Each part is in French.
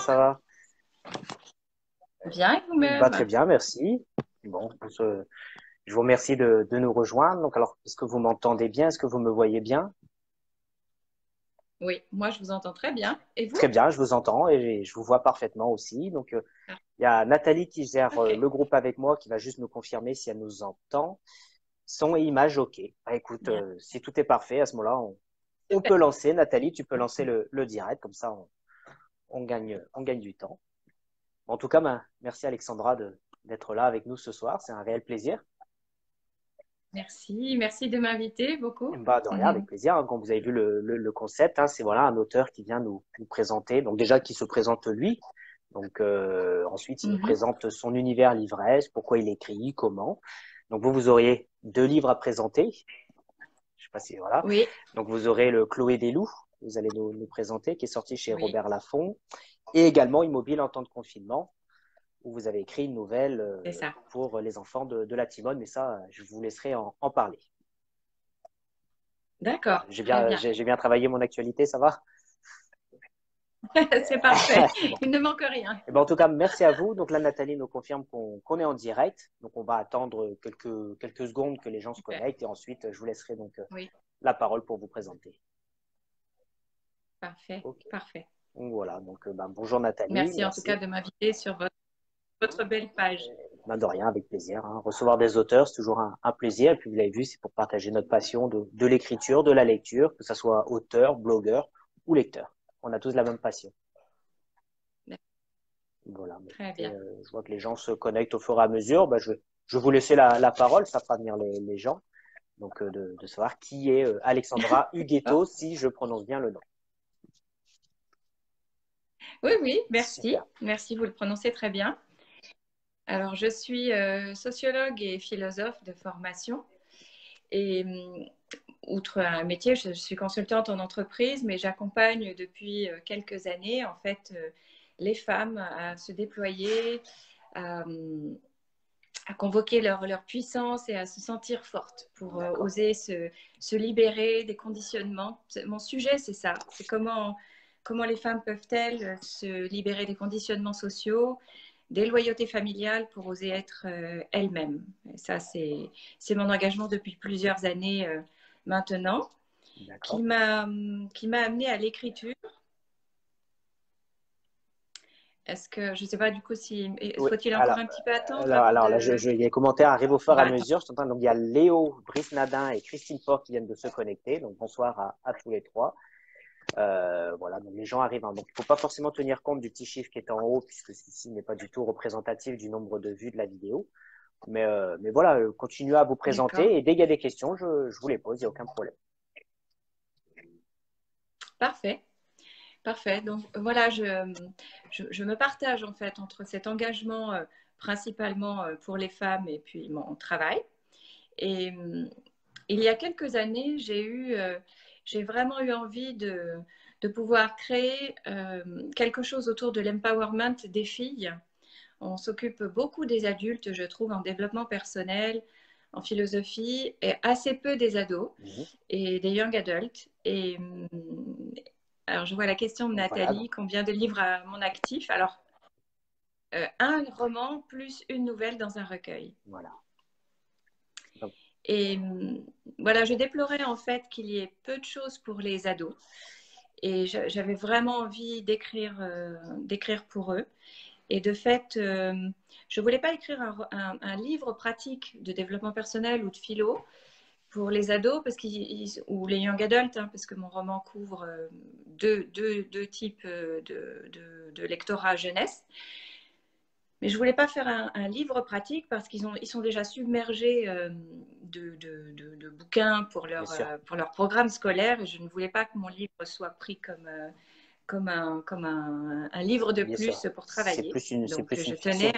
ça va? Bien, et Bah, très vous-même? bien, merci. Bon, je vous remercie de nous rejoindre. Donc, alors, est-ce que vous m'entendez bien? Est-ce que vous me voyez bien? Oui, moi je vous entends très bien. Et vous? Très bien, je vous entends et je vous vois parfaitement aussi. Donc, Ah, il y a Nathalie qui gère ok. le groupe avec moi, qui va juste nous confirmer si elle nous entend. Son et image, OK. Bah, écoute, Bien. si tout est parfait, à ce moment-là, on Super. peut lancer. Nathalie, tu peux lancer le direct, comme ça, on gagne du temps. En tout cas, bah, merci Alexandra d'être là avec nous ce soir. C'est un réel plaisir. Merci, merci de m'inviter beaucoup. Bah, de rien, avec Mhm. plaisir. Comme vous avez vu le concept, hein, c'est voilà un auteur qui vient nous présenter. Donc déjà, qui se présente lui. Donc ensuite, il nous Mhm. présente son univers l'ivresse, pourquoi il écrit, comment. Donc vous auriez deux livres à présenter. Je sais pas si voilà. Oui, Donc vous aurez le Chloé des loups, vous allez nous présenter, qui est sorti chez oui, Robert Laffont, et également Immobile en temps de confinement, où vous avez écrit une nouvelle c'est ça. pour les enfants de la Timone. Mais ça, je vous laisserai en parler. Voilà, D'accord, très bien. j'ai bien travaillé mon actualité, ça va? C'est parfait. Bon. Il ne manque rien. Eh ben, en tout cas, merci à vous. Donc là, Nathalie nous confirme qu'on est en direct. Donc on va attendre quelques secondes que les gens se Super. connectent et ensuite, je vous laisserai donc Oui, la parole pour vous présenter. parfait, Ok. parfait. Donc voilà. Donc ben, bonjour Nathalie, Merci en tout cas merci. de m'inviter sur votre belle page. Ben, de rien, avec plaisir. Hein. Recevoir des auteurs, c'est toujours un plaisir. Et puis vous l'avez vu, c'est pour partager notre passion de l'écriture, de la lecture, que ce soit auteur, blogueur ou lecteur. On a tous la même passion. Voilà, bah, Très écoutez, bien. je vois que les gens se connectent au fur et à mesure. Bah, je vais vous laisser la parole, ça fera venir les gens. Donc, de savoir qui est Alexandra Oh, Huguetto, si je prononce bien le nom. oui, oui, merci. Super. Merci, vous le prononcez très bien. Alors, je suis sociologue et philosophe de formation. Et outre un métier, je suis consultante en entreprise, mais j'accompagne depuis quelques années, en fait, les femmes à se déployer, à, à convoquer leur puissance et à se sentir fortes pour D'accord. oser se libérer des conditionnements. Mon sujet, c'est ça. C'est comment les femmes peuvent-elles se libérer des conditionnements sociaux, des loyautés familiales pour oser être elles-mêmes. Et ça, c'est mon engagement depuis plusieurs années maintenant, qui D'accord. m'a qui m'a amené à l'écriture. Est-ce que, je ne sais pas du coup, si Oui. faut-il encore un petit peu attendre Alors là, il y a les commentaires arrivent au On fur et à va attendre. mesure. Je t'entends. Donc, il y a Léo, Brice Nadin et Christine Port qui viennent de se connecter. Donc, bonsoir à tous les trois. Voilà, donc les gens arrivent. Hein. Donc, il ne faut pas forcément tenir compte du petit chiffre qui est en haut, puisque ceci n'est pas du tout représentatif du nombre de vues de la vidéo. Mais voilà, continuez à vous D'accord. présenter et dès qu'il y a des questions, je vous les pose, il n'y a aucun problème. Parfait. Parfait. Donc voilà, je me partage en fait entre cet engagement principalement pour les femmes et puis mon travail. Et il y a quelques années, j'ai vraiment eu envie de pouvoir créer quelque chose autour de l'empowerment des filles. On s'occupe beaucoup des adultes, je trouve, en développement personnel, en philosophie, et assez peu des ados Mhm. et des young adultes. Et alors, je vois la question de Donc voilà, donc Nathalie, combien de livres à mon actif? Alors, un roman plus une nouvelle dans un recueil. voilà. Donc, Et voilà, je déplorais en fait qu'il y ait peu de choses pour les ados. Et j'avais vraiment envie d'écrire pour eux. Et de fait, je ne voulais pas écrire un livre pratique de développement personnel ou de philo pour les ados ou les young adultes, hein, parce que mon roman couvre deux types de lectorat jeunesse. Mais je ne voulais pas faire un livre pratique parce ils sont déjà submergés de bouquins bien sûr, pour leur programme scolaire et je ne voulais pas que mon livre soit pris comme un livre de bien sûr. plus pour travailler. C'est Donc, plus une fiction.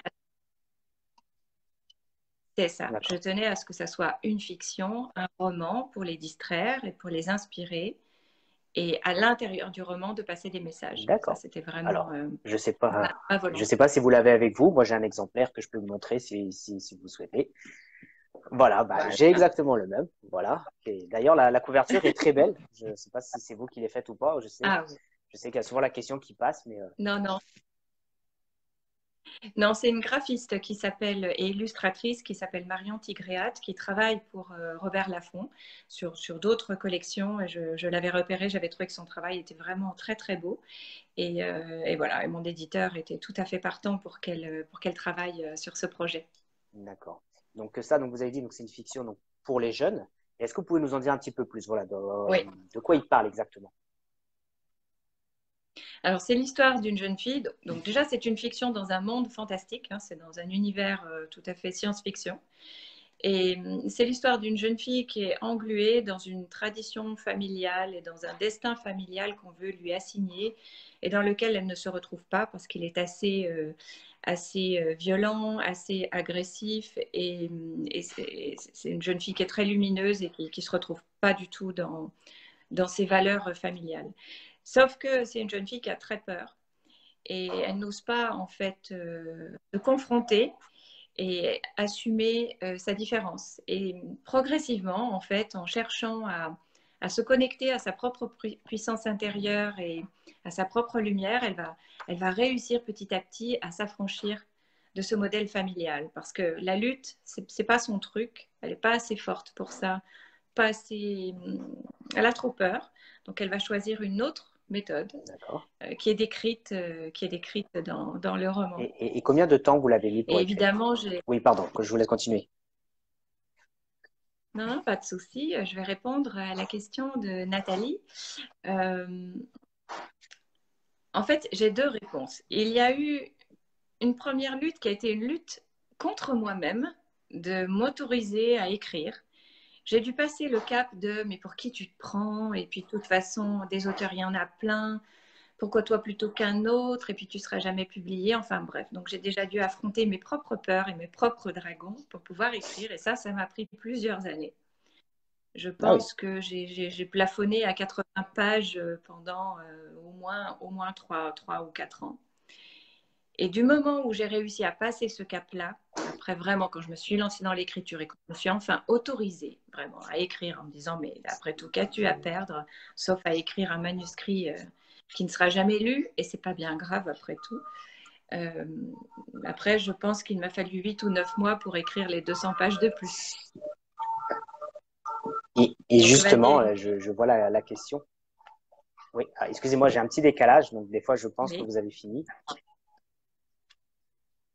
c'est ça. Je D'accord. tenais à ce que ça soit une fiction, un roman pour les distraire et pour les inspirer. Et à l'intérieur du roman, de passer des messages. Ça, D'accord. c'était vraiment Alors, ma je volonté. sais pas si vous l'avez avec vous. Moi, j'ai un exemplaire que je peux vous montrer si vous souhaitez. Voilà, bah, j'ai Voilà. exactement le même. Voilà. Et d'ailleurs, la couverture est très belle. Je ne sais pas si c'est vous qui l'avez faite ou pas. Ah oui. Je sais qu'il y a souvent la question qui passe, mais Non, non. Non, c'est une graphiste qui s'appelle et illustratrice qui s'appelle Marion Tigréat, qui travaille pour Robert Laffont sur d'autres collections. Et je l'avais repérée, j'avais trouvé que son travail était vraiment très très beau. Et voilà, et mon éditeur était tout à fait partant pour qu'elle travaille sur ce projet. D'accord. Donc ça, donc vous avez dit, donc c'est une fiction donc pour les jeunes. Est-ce que vous pouvez nous en dire un petit peu plus, voilà, Oui. de quoi il parle exactement? Alors, c'est l'histoire d'une jeune fille. Donc déjà, c'est une fiction dans un monde fantastique. Hein, c'est dans un univers tout à fait science-fiction. Et c'est l'histoire d'une jeune fille qui est engluée dans une tradition familiale et dans un destin familial qu'on veut lui assigner et dans lequel elle ne se retrouve pas parce qu'il est assez violent, assez agressif. Et c'est une jeune fille qui est très lumineuse et qui ne se retrouve pas du tout dans ses valeurs familiales. Sauf que c'est une jeune fille qui a très peur et elle n'ose pas en fait se confronter et assumer sa différence. Et progressivement, en fait, en cherchant à se connecter à sa propre puissance intérieure et à sa propre lumière, elle va réussir petit à petit à s'affranchir de ce modèle familial. Parce que la lutte, c'est pas son truc, elle n'est pas assez forte pour ça, pas assez, elle a trop peur. Donc elle va choisir une autre méthode D'accord. qui est décrite dans le roman. Et combien de temps vous l'avez mis pour Et écrire? évidemment, j'ai Oui, pardon, que je vous laisse continuer. Non, non, pas de souci. Je vais répondre à la question de Nathalie. Euh, En fait, j'ai deux réponses. Il y a eu une première lutte qui a été une lutte contre moi-même de m'autoriser à écrire. J'ai dû passer le cap de mais pour qui tu te prends? Et puis de toute façon, des auteurs, il y en a plein. Pourquoi toi plutôt qu'un autre? Et puis tu seras jamais publié. Enfin bref, donc j'ai déjà dû affronter mes propres peurs et mes propres dragons pour pouvoir écrire. Et ça m'a pris plusieurs années. Je Ah oui, pense que j'ai plafonné à 80 pages pendant au moins 3 ou 4 ans. Et du moment où j'ai réussi à passer ce cap-là, après vraiment quand je me suis lancée dans l'écriture et quand je me suis enfin autorisée vraiment à écrire en me disant mais après tout qu'as-tu à perdre sauf à écrire un manuscrit qui ne sera jamais lu et c'est pas bien grave après tout. Euh, Après je pense qu'il m'a fallu 8 ou 9 mois pour écrire les 200 pages de plus. et Donc justement, Valérie, je vois la question. Oui, ah, excusez-moi, j'ai un petit décalage, donc des fois je pense que oui, vous avez fini.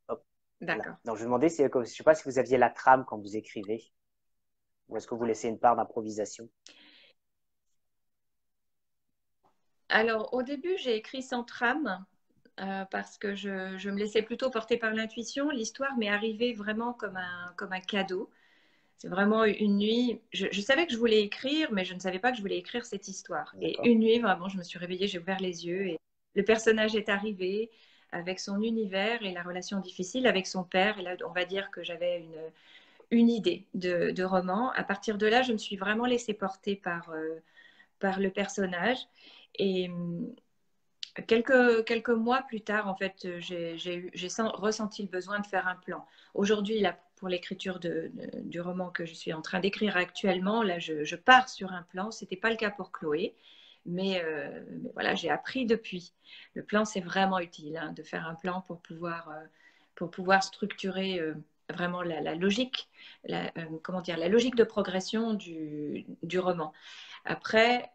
Hop, là. d'accord. Donc je me demandais, je ne sais pas si vous aviez la trame quand vous écrivez, ou est-ce que vous laissez une part d'improvisation? Alors, au début, j'ai écrit sans trame parce que je me laissais plutôt porter par l'intuition. L'histoire m'est arrivée vraiment comme un cadeau. C'est vraiment une nuit. Je savais que je voulais écrire, mais je ne savais pas que je voulais écrire cette histoire. Et D'accord. une nuit, vraiment, je me suis réveillée, j'ai ouvert les yeux et le personnage est arrivé avec son univers et la relation difficile avec son père. Et là, on va dire que j'avais une idée de roman. À partir de là, je me suis vraiment laissée porter par le personnage. Et quelques mois plus tard, en fait, j'ai ressenti le besoin de faire un plan. Aujourd'hui, là, pour l'écriture du roman que je suis en train d'écrire actuellement, là, je pars sur un plan. Ce n'était pas le cas pour Chloé, mais voilà, j'ai appris depuis. Le plan, c'est vraiment utile hein, de faire un plan pour pouvoir structurer vraiment la logique, comment dire, la logique de progression du roman. Après,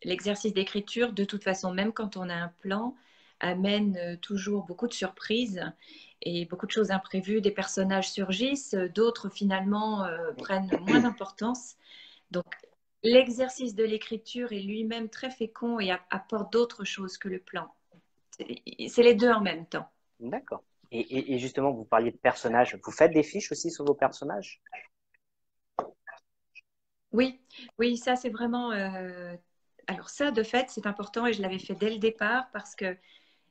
l'exercice d'écriture, de toute façon, même quand on a un plan, amène toujours beaucoup de surprises et beaucoup de choses imprévues. Des personnages surgissent, d'autres finalement prennent moins d'importance. Donc, l'exercice de l'écriture est lui-même très fécond et apporte d'autres choses que le plan. C'est les deux en même temps. D'accord. Et justement, vous parliez de personnages. Vous faites des fiches aussi sur vos personnages? Oui, oui, ça c'est vraiment. Alors ça, de fait, c'est important et je l'avais fait dès le départ parce que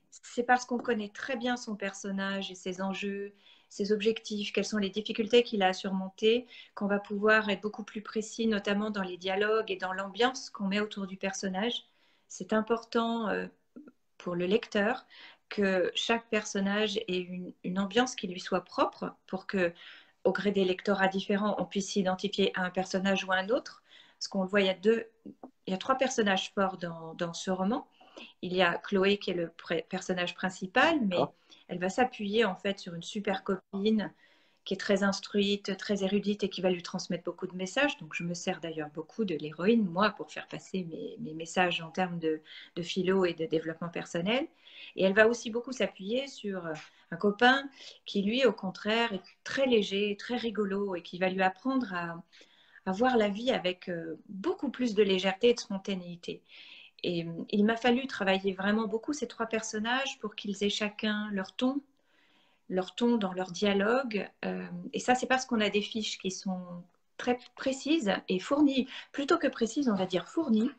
c'est parce qu'on connaît très bien son personnage et ses enjeux, ses objectifs, quelles sont les difficultés qu'il a à surmonter, qu'on va pouvoir être beaucoup plus précis, notamment dans les dialogues et dans l'ambiance qu'on met autour du personnage. C'est important pour le lecteur que chaque personnage ait une ambiance qui lui soit propre pour que, au gré des lectorats différents, on puisse s'identifier à un personnage ou à un autre. Parce qu'on le voit, il y a trois personnages forts dans ce roman. il y a Chloé qui est le personnage principal, mais elle va s'appuyer en fait sur une super copine qui est très instruite, très érudite et qui va lui transmettre beaucoup de messages. Donc je me sers d'ailleurs beaucoup de l'héroïne, moi, pour faire passer mes messages en termes de philo et de développement personnel. Et elle va aussi beaucoup s'appuyer sur un copain qui, lui, au contraire, est très léger, très rigolo et qui va lui apprendre à voir la vie avec beaucoup plus de légèreté et de spontanéité. Et il m'a fallu travailler vraiment beaucoup ces trois personnages pour qu'ils aient chacun leur ton dans leur dialogue. Et ça, c'est parce qu'on a des fiches qui sont très précises et fournies, plutôt que précises, on va dire fournies,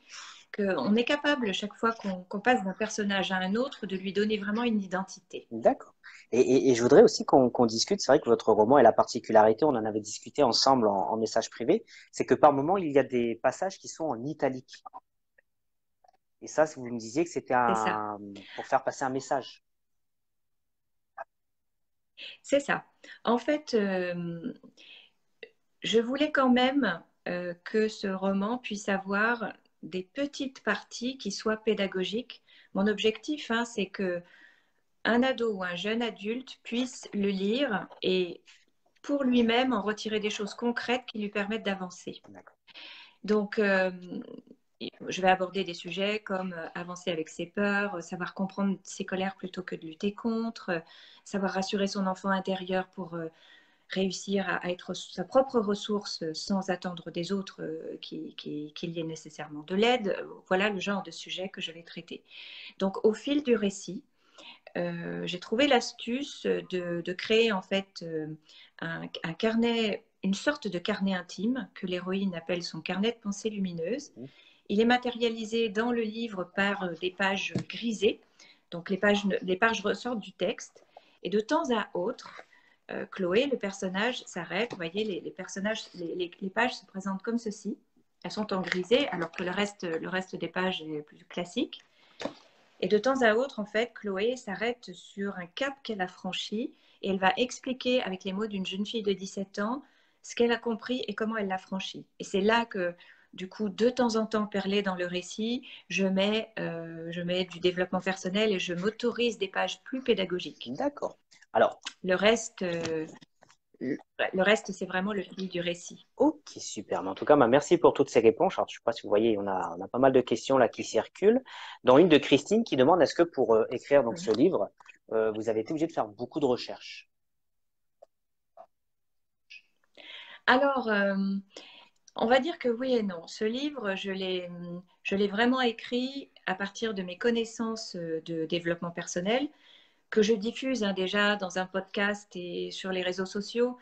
qu'on est capable, chaque fois qu'on passe d'un personnage à un autre, de lui donner vraiment une identité. D'accord. Et je voudrais aussi qu'on discute, c'est vrai que votre roman a la particularité, on en avait discuté ensemble en message privé, c'est que par moment, il y a des passages qui sont en italique. Et ça, vous me disiez que c'était pour faire passer un message. C'est ça. En fait, je voulais quand même que ce roman puisse avoir des petites parties qui soient pédagogiques. Mon objectif, hein, c'est que un ado ou un jeune adulte puisse le lire et pour lui-même en retirer des choses concrètes qui lui permettent d'avancer. Donc, je vais aborder des sujets comme avancer avec ses peurs, savoir comprendre ses colères plutôt que de lutter contre, savoir rassurer son enfant intérieur pour réussir à être sa propre ressource sans attendre des autres qu'il y ait nécessairement de l'aide. Voilà le genre de sujet que je vais traiter. Donc, au fil du récit, j'ai trouvé l'astuce de créer en fait un carnet, une sorte de carnet intime que l'héroïne appelle son carnet de pensée lumineuse. Il est matérialisé dans le livre par des pages grisées, donc les pages ressortent du texte, et de temps à autre, Chloé, le personnage, s'arrête. Vous voyez, les pages se présentent comme ceci. Elles sont en grisé, alors que le reste des pages est plus classique. Et de temps à autre, en fait, Chloé s'arrête sur un cap qu'elle a franchi et elle va expliquer avec les mots d'une jeune fille de 17 ans ce qu'elle a compris et comment elle l'a franchi. Et c'est là que, du coup, de temps en temps, perlé dans le récit, je mets du développement personnel et je m'autorise des pages plus pédagogiques. D'accord. Alors, le reste, c'est vraiment le fil du récit. Ok, super. Mais en tout cas, merci pour toutes ces réponses. Alors, je ne sais pas si vous voyez, on a pas mal de questions là qui circulent. Dont une de Christine qui demande est-ce que pour écrire donc ce livre, vous avez été obligé de faire beaucoup de recherches? Alors, on va dire que oui et non. Ce livre, je l'ai vraiment écrit à partir de mes connaissances de développement personnel que je diffuse déjà dans un podcast et sur les réseaux sociaux.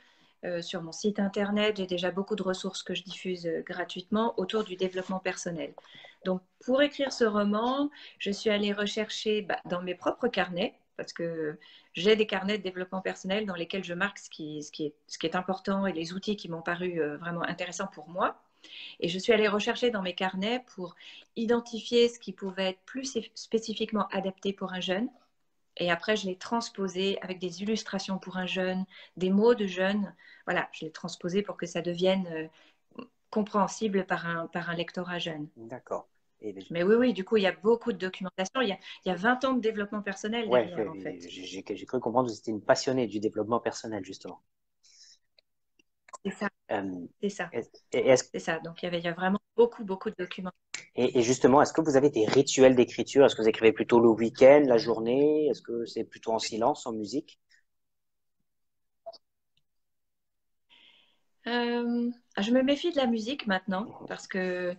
Sur mon site internet, j'ai déjà beaucoup de ressources que je diffuse gratuitement autour du développement personnel. Donc, pour écrire ce roman, je suis allée rechercher dans mes propres carnets, parce que j'ai des carnets de développement personnel dans lesquels je marque ce qui est important et les outils qui m'ont paru vraiment intéressants pour moi. Et je suis allée rechercher dans mes carnets pour identifier ce qui pouvait être plus spécifiquement adapté pour un jeune. Et après, je l'ai transposé avec des illustrations pour un jeune, des mots de jeune. Voilà, je l'ai transposé pour que ça devienne compréhensible par un lectorat jeune. D'accord. Mais oui, du coup, il y a beaucoup de documentation. Il y a 20 ans de développement personnel derrière, en fait. J'ai cru comprendre que vous étiez une passionnée du développement personnel, justement. C'est ça. C'est ça. C'est ça. Donc, il y a vraiment beaucoup, beaucoup de documents. Et justement, est-ce que vous avez des rituels d'écriture? Est-ce que vous écrivez plutôt le week-end, la journée? Est-ce que c'est plutôt en silence, en musique? Je me méfie de la musique maintenant parce que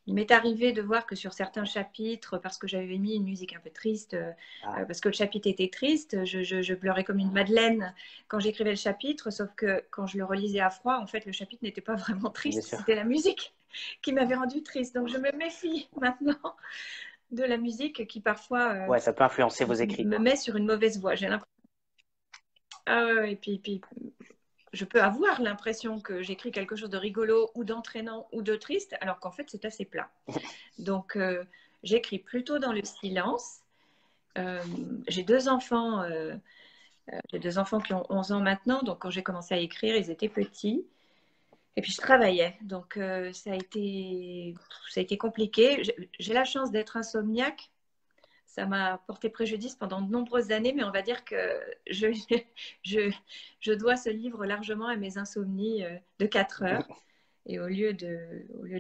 il m'est arrivé de voir que sur certains chapitres, parce que j'avais mis une musique un peu triste, parce que le chapitre était triste, je pleurais comme une madeleine quand j'écrivais le chapitre, sauf que quand je le relisais à froid, en fait, le chapitre n'était pas vraiment triste, c'était la musique qui m'avait rendu triste. Donc je me méfie maintenant de la musique qui parfois ça peut influencer vos écrits. Me met sur une mauvaise voie. J'ai l'impression. Et puis je peux avoir l'impression que j'écris quelque chose de rigolo ou d'entraînant ou de triste, alors qu'en fait, c'est assez plat. Donc, j'écris plutôt dans le silence. J'ai deux enfants qui ont 11 ans maintenant, donc quand j'ai commencé à écrire, ils étaient petits. Et puis, je travaillais, donc ça a été compliqué. J'ai la chance d'être insomniaque, ça m'a porté préjudice pendant de nombreuses années, mais on va dire que je, je dois ce livre largement à mes insomnies de 4 heures. Et au lieu de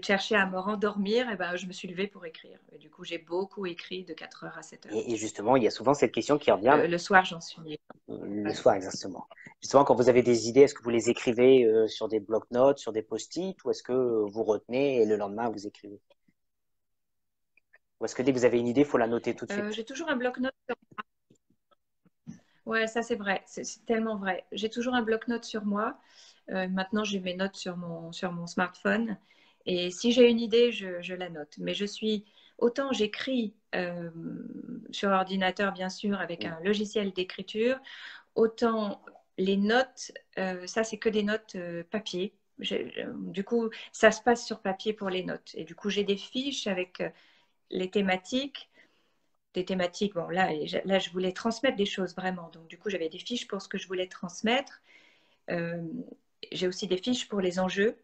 chercher à me rendormir, eh ben, je me suis levée pour écrire. Et du coup, j'ai beaucoup écrit de 4 heures à 7 heures. Et justement, il y a souvent cette question qui revient. Le soir, j'en suis. Le soir, exactement. Justement, quand vous avez des idées, est-ce que vous les écrivez sur des bloc-notes, sur des post-it, ou est-ce que vous retenez et le lendemain, vous écrivez? Ou est-ce que dès que vous avez une idée, il faut la noter tout de suite? J'ai toujours un bloc-notes. Ouais, ça c'est vrai, c'est tellement vrai. J'ai toujours un bloc-notes sur moi. Maintenant, j'ai mes notes sur mon smartphone. Et si j'ai une idée, je la note. Mais autant j'écris sur ordinateur, bien sûr, avec un logiciel d'écriture, autant les notes, ça c'est que des notes papier. Du coup, ça se passe sur papier pour les notes. Et du coup, j'ai des fiches avec les thématiques. Des thématiques, bon là, je voulais transmettre des choses vraiment. Donc du coup, j'avais des fiches pour ce que je voulais transmettre. J'ai aussi des fiches pour les enjeux.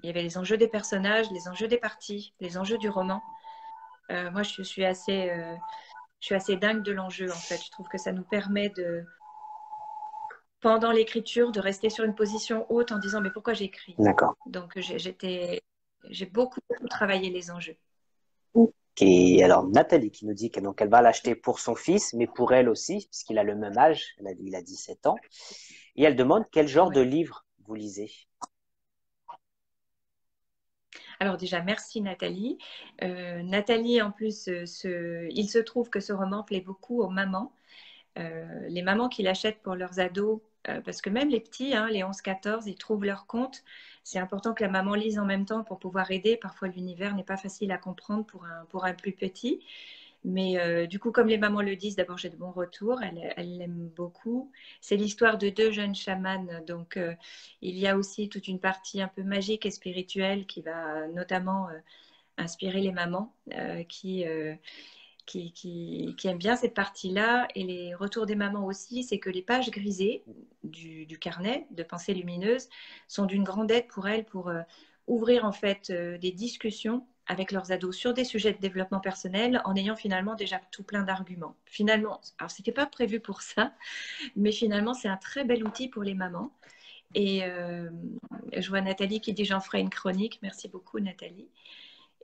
Il y avait les enjeux des personnages, les enjeux des parties, les enjeux du roman. Moi, je suis assez dingue de l'enjeu, en fait. Je trouve que ça nous permet pendant l'écriture, de rester sur une position haute en disant mais pourquoi j'écris? D'accord. Donc j'ai beaucoup travaillé les enjeux. Et alors, Nathalie qui nous dit qu'elle va l'acheter pour son fils, mais pour elle aussi, puisqu'il a le même âge, il a 17 ans. Et elle demande quel genre de livre vous lisez. Alors déjà, merci Nathalie. Nathalie, en plus, il se trouve que ce roman plaît beaucoup aux mamans. Les mamans qui l'achètent pour leurs ados, parce que même les petits, hein, les 11-14, ils trouvent leur compte. C'est important que la maman lise en même temps pour pouvoir aider. Parfois, l'univers n'est pas facile à comprendre pour un plus petit. Mais du coup, comme les mamans le disent, d'abord j'ai de bons retours, elles l'aiment beaucoup. C'est l'histoire de 2 jeunes chamans, donc il y a aussi toute une partie un peu magique et spirituelle qui va notamment inspirer les mamans qui aiment bien cette partie-là. Et les retours des mamans aussi, c'est que les pages grisées du carnet de pensées lumineuses sont d'une grande aide pour elles pour ouvrir en fait des discussions avec leurs ados sur des sujets de développement personnel en ayant finalement déjà tout plein d'arguments. Finalement, alors c'était pas prévu pour ça, mais finalement c'est un très bel outil pour les mamans. Et je vois Nathalie qui dit j'en ferai une chronique. Merci beaucoup Nathalie.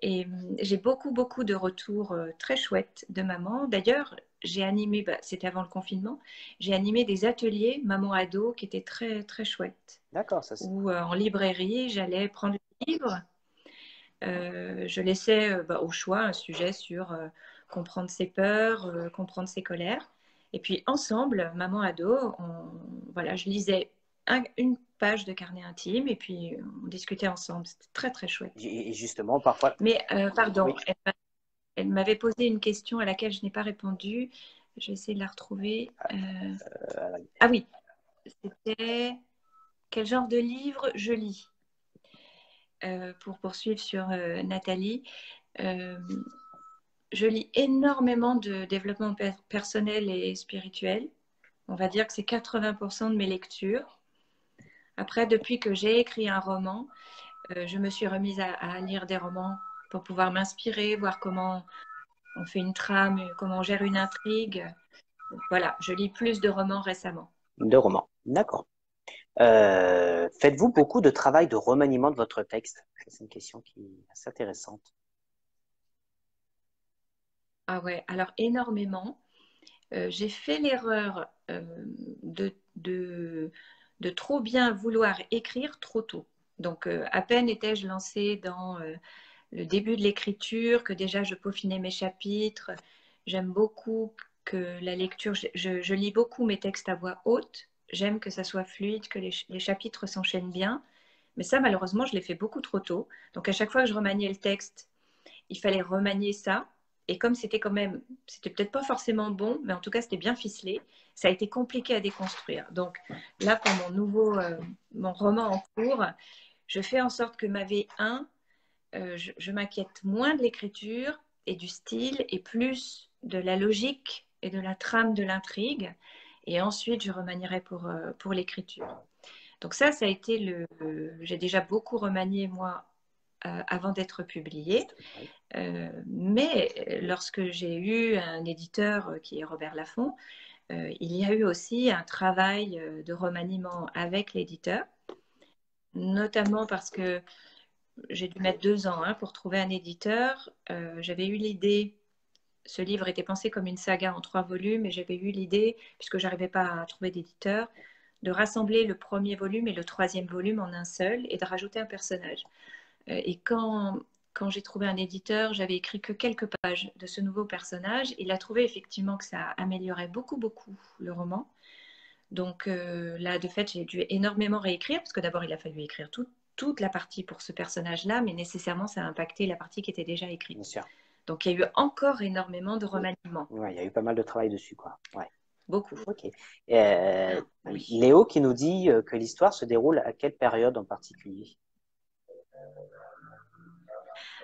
Et j'ai beaucoup, beaucoup de retours très chouettes de mamans. D'ailleurs, j'ai animé, c'était avant le confinement, j'ai animé des ateliers maman-ado qui étaient très, très chouettes. D'accord, ça c'est. Où en librairie, j'allais prendre le livre. Je laissais au choix un sujet sur comprendre ses peurs, comprendre ses colères. Et puis ensemble, maman-ado, voilà, je lisais une page de carnet intime et puis on discutait ensemble. C'était très, très chouette. Et justement, parfois. Mais pardon, Oui. elle m'avait posé une question à laquelle je n'ai pas répondu. Je vais essayer de la retrouver. Ah oui, c'était quel genre de livre je lis? Pour poursuivre sur Nathalie, je lis énormément de développement personnel et spirituel. On va dire que c'est 80% de mes lectures. Après, depuis que j'ai écrit un roman, je me suis remise à lire des romans pour pouvoir m'inspirer, voir comment on fait une trame, comment on gère une intrigue. Voilà, je lis plus de romans récemment. De romans, d'accord. Faites-vous beaucoup de travail de remaniement de votre texte? C'est une question qui est assez intéressante. Ah ouais, alors énormément. J'ai fait l'erreur de trop bien vouloir écrire trop tôt. Donc, à peine étais-je lancée dans le début de l'écriture, que déjà je peaufinais mes chapitres. J'aime beaucoup que la lecture, je lis beaucoup mes textes à voix haute. J'aime que ça soit fluide, que les chapitres s'enchaînent bien. Mais ça, malheureusement, je l'ai fait beaucoup trop tôt. Donc, à chaque fois que je remaniais le texte, il fallait remanier ça. Et comme c'était quand même, c'était peut-être pas forcément bon, mais en tout cas, c'était bien ficelé, ça a été compliqué à déconstruire. Donc là, pour mon roman en cours, je fais en sorte que ma V1, je m'inquiète moins de l'écriture et du style et plus de la logique et de la trame de l'intrigue. Et ensuite, je remanierai pour l'écriture. Donc ça a été j'ai déjà beaucoup remanié, moi, avant d'être publié. Mais lorsque j'ai eu un éditeur qui est Robert Laffont, il y a eu aussi un travail de remaniement avec l'éditeur, notamment parce que j'ai dû mettre 2 ans pour trouver un éditeur. J'avais eu l'idée, ce livre était pensé comme une saga en 3 volumes, et j'avais eu l'idée, puisque je n'arrivais pas à trouver d'éditeur, de rassembler le premier volume et le 3e volume en un seul et de rajouter un personnage. Et quand j'ai trouvé un éditeur, j'avais écrit que quelques pages de ce nouveau personnage. Il a trouvé effectivement que ça améliorait beaucoup, beaucoup le roman. Donc là, de fait, j'ai dû énormément réécrire, parce que d'abord, il a fallu écrire toute la partie pour ce personnage-là, mais nécessairement, ça a impacté la partie qui était déjà écrite. Bien sûr. Donc, il y a eu encore énormément de remaniements. Ouais, il y a eu pas mal de travail dessus, quoi. Ouais. Beaucoup. Ok. Oui. Léo qui nous dit que l'histoire se déroule à quelle période en particulier?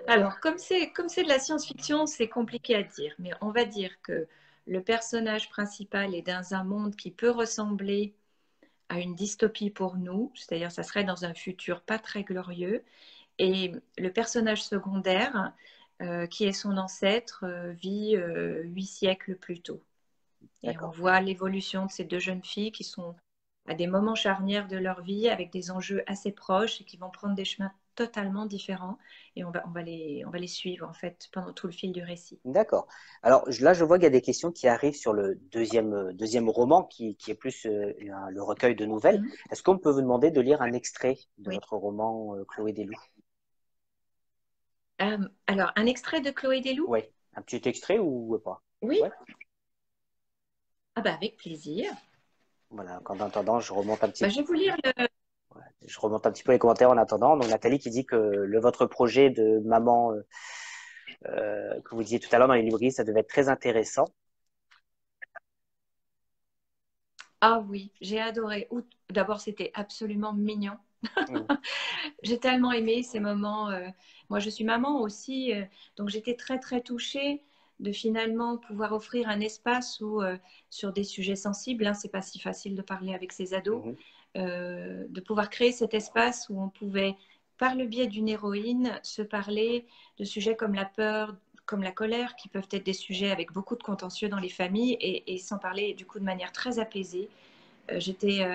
Alors, comme c'est de la science-fiction, c'est compliqué à dire, mais on va dire que le personnage principal est dans un monde qui peut ressembler à une dystopie pour nous, c'est-à-dire ça serait dans un futur pas très glorieux, et le personnage secondaire, qui est son ancêtre, vit 8 siècles plus tôt. Et on voit l'évolution de ces 2 jeunes filles qui sont à des moments charnières de leur vie, avec des enjeux assez proches et qui vont prendre des chemins totalement différents. Et on va les suivre en fait pendant tout le fil du récit. D'accord. Alors là, je vois qu'il y a des questions qui arrivent sur le deuxième roman qui est plus le recueil de nouvelles. Est-ce qu'on peut vous demander de lire un extrait de votre roman Chloé des Loups? Alors, un extrait de Chloé des Loups? Oui, un petit extrait ou pas? Oui. Ouais. Ah bah avec plaisir. Voilà, en attendant, je remonte un petit Je vais vous lire le... Je remonte un petit peu les commentaires en attendant. Donc Nathalie qui dit que votre projet de maman que vous disiez tout à l'heure dans les librairies, ça devait être très intéressant. Ah oui, j'ai adoré. D'abord, c'était absolument mignon. J'ai tellement aimé ces moments. Moi, je suis maman aussi, donc j'étais très, très touchée de finalement pouvoir offrir un espace où, sur des sujets sensibles, c'est pas si facile de parler avec ses ados, de pouvoir créer cet espace où on pouvait, par le biais d'une héroïne, se parler de sujets comme la peur, comme la colère, qui peuvent être des sujets avec beaucoup de contentieux dans les familles, et s'en parler du coup de manière très apaisée. J'étais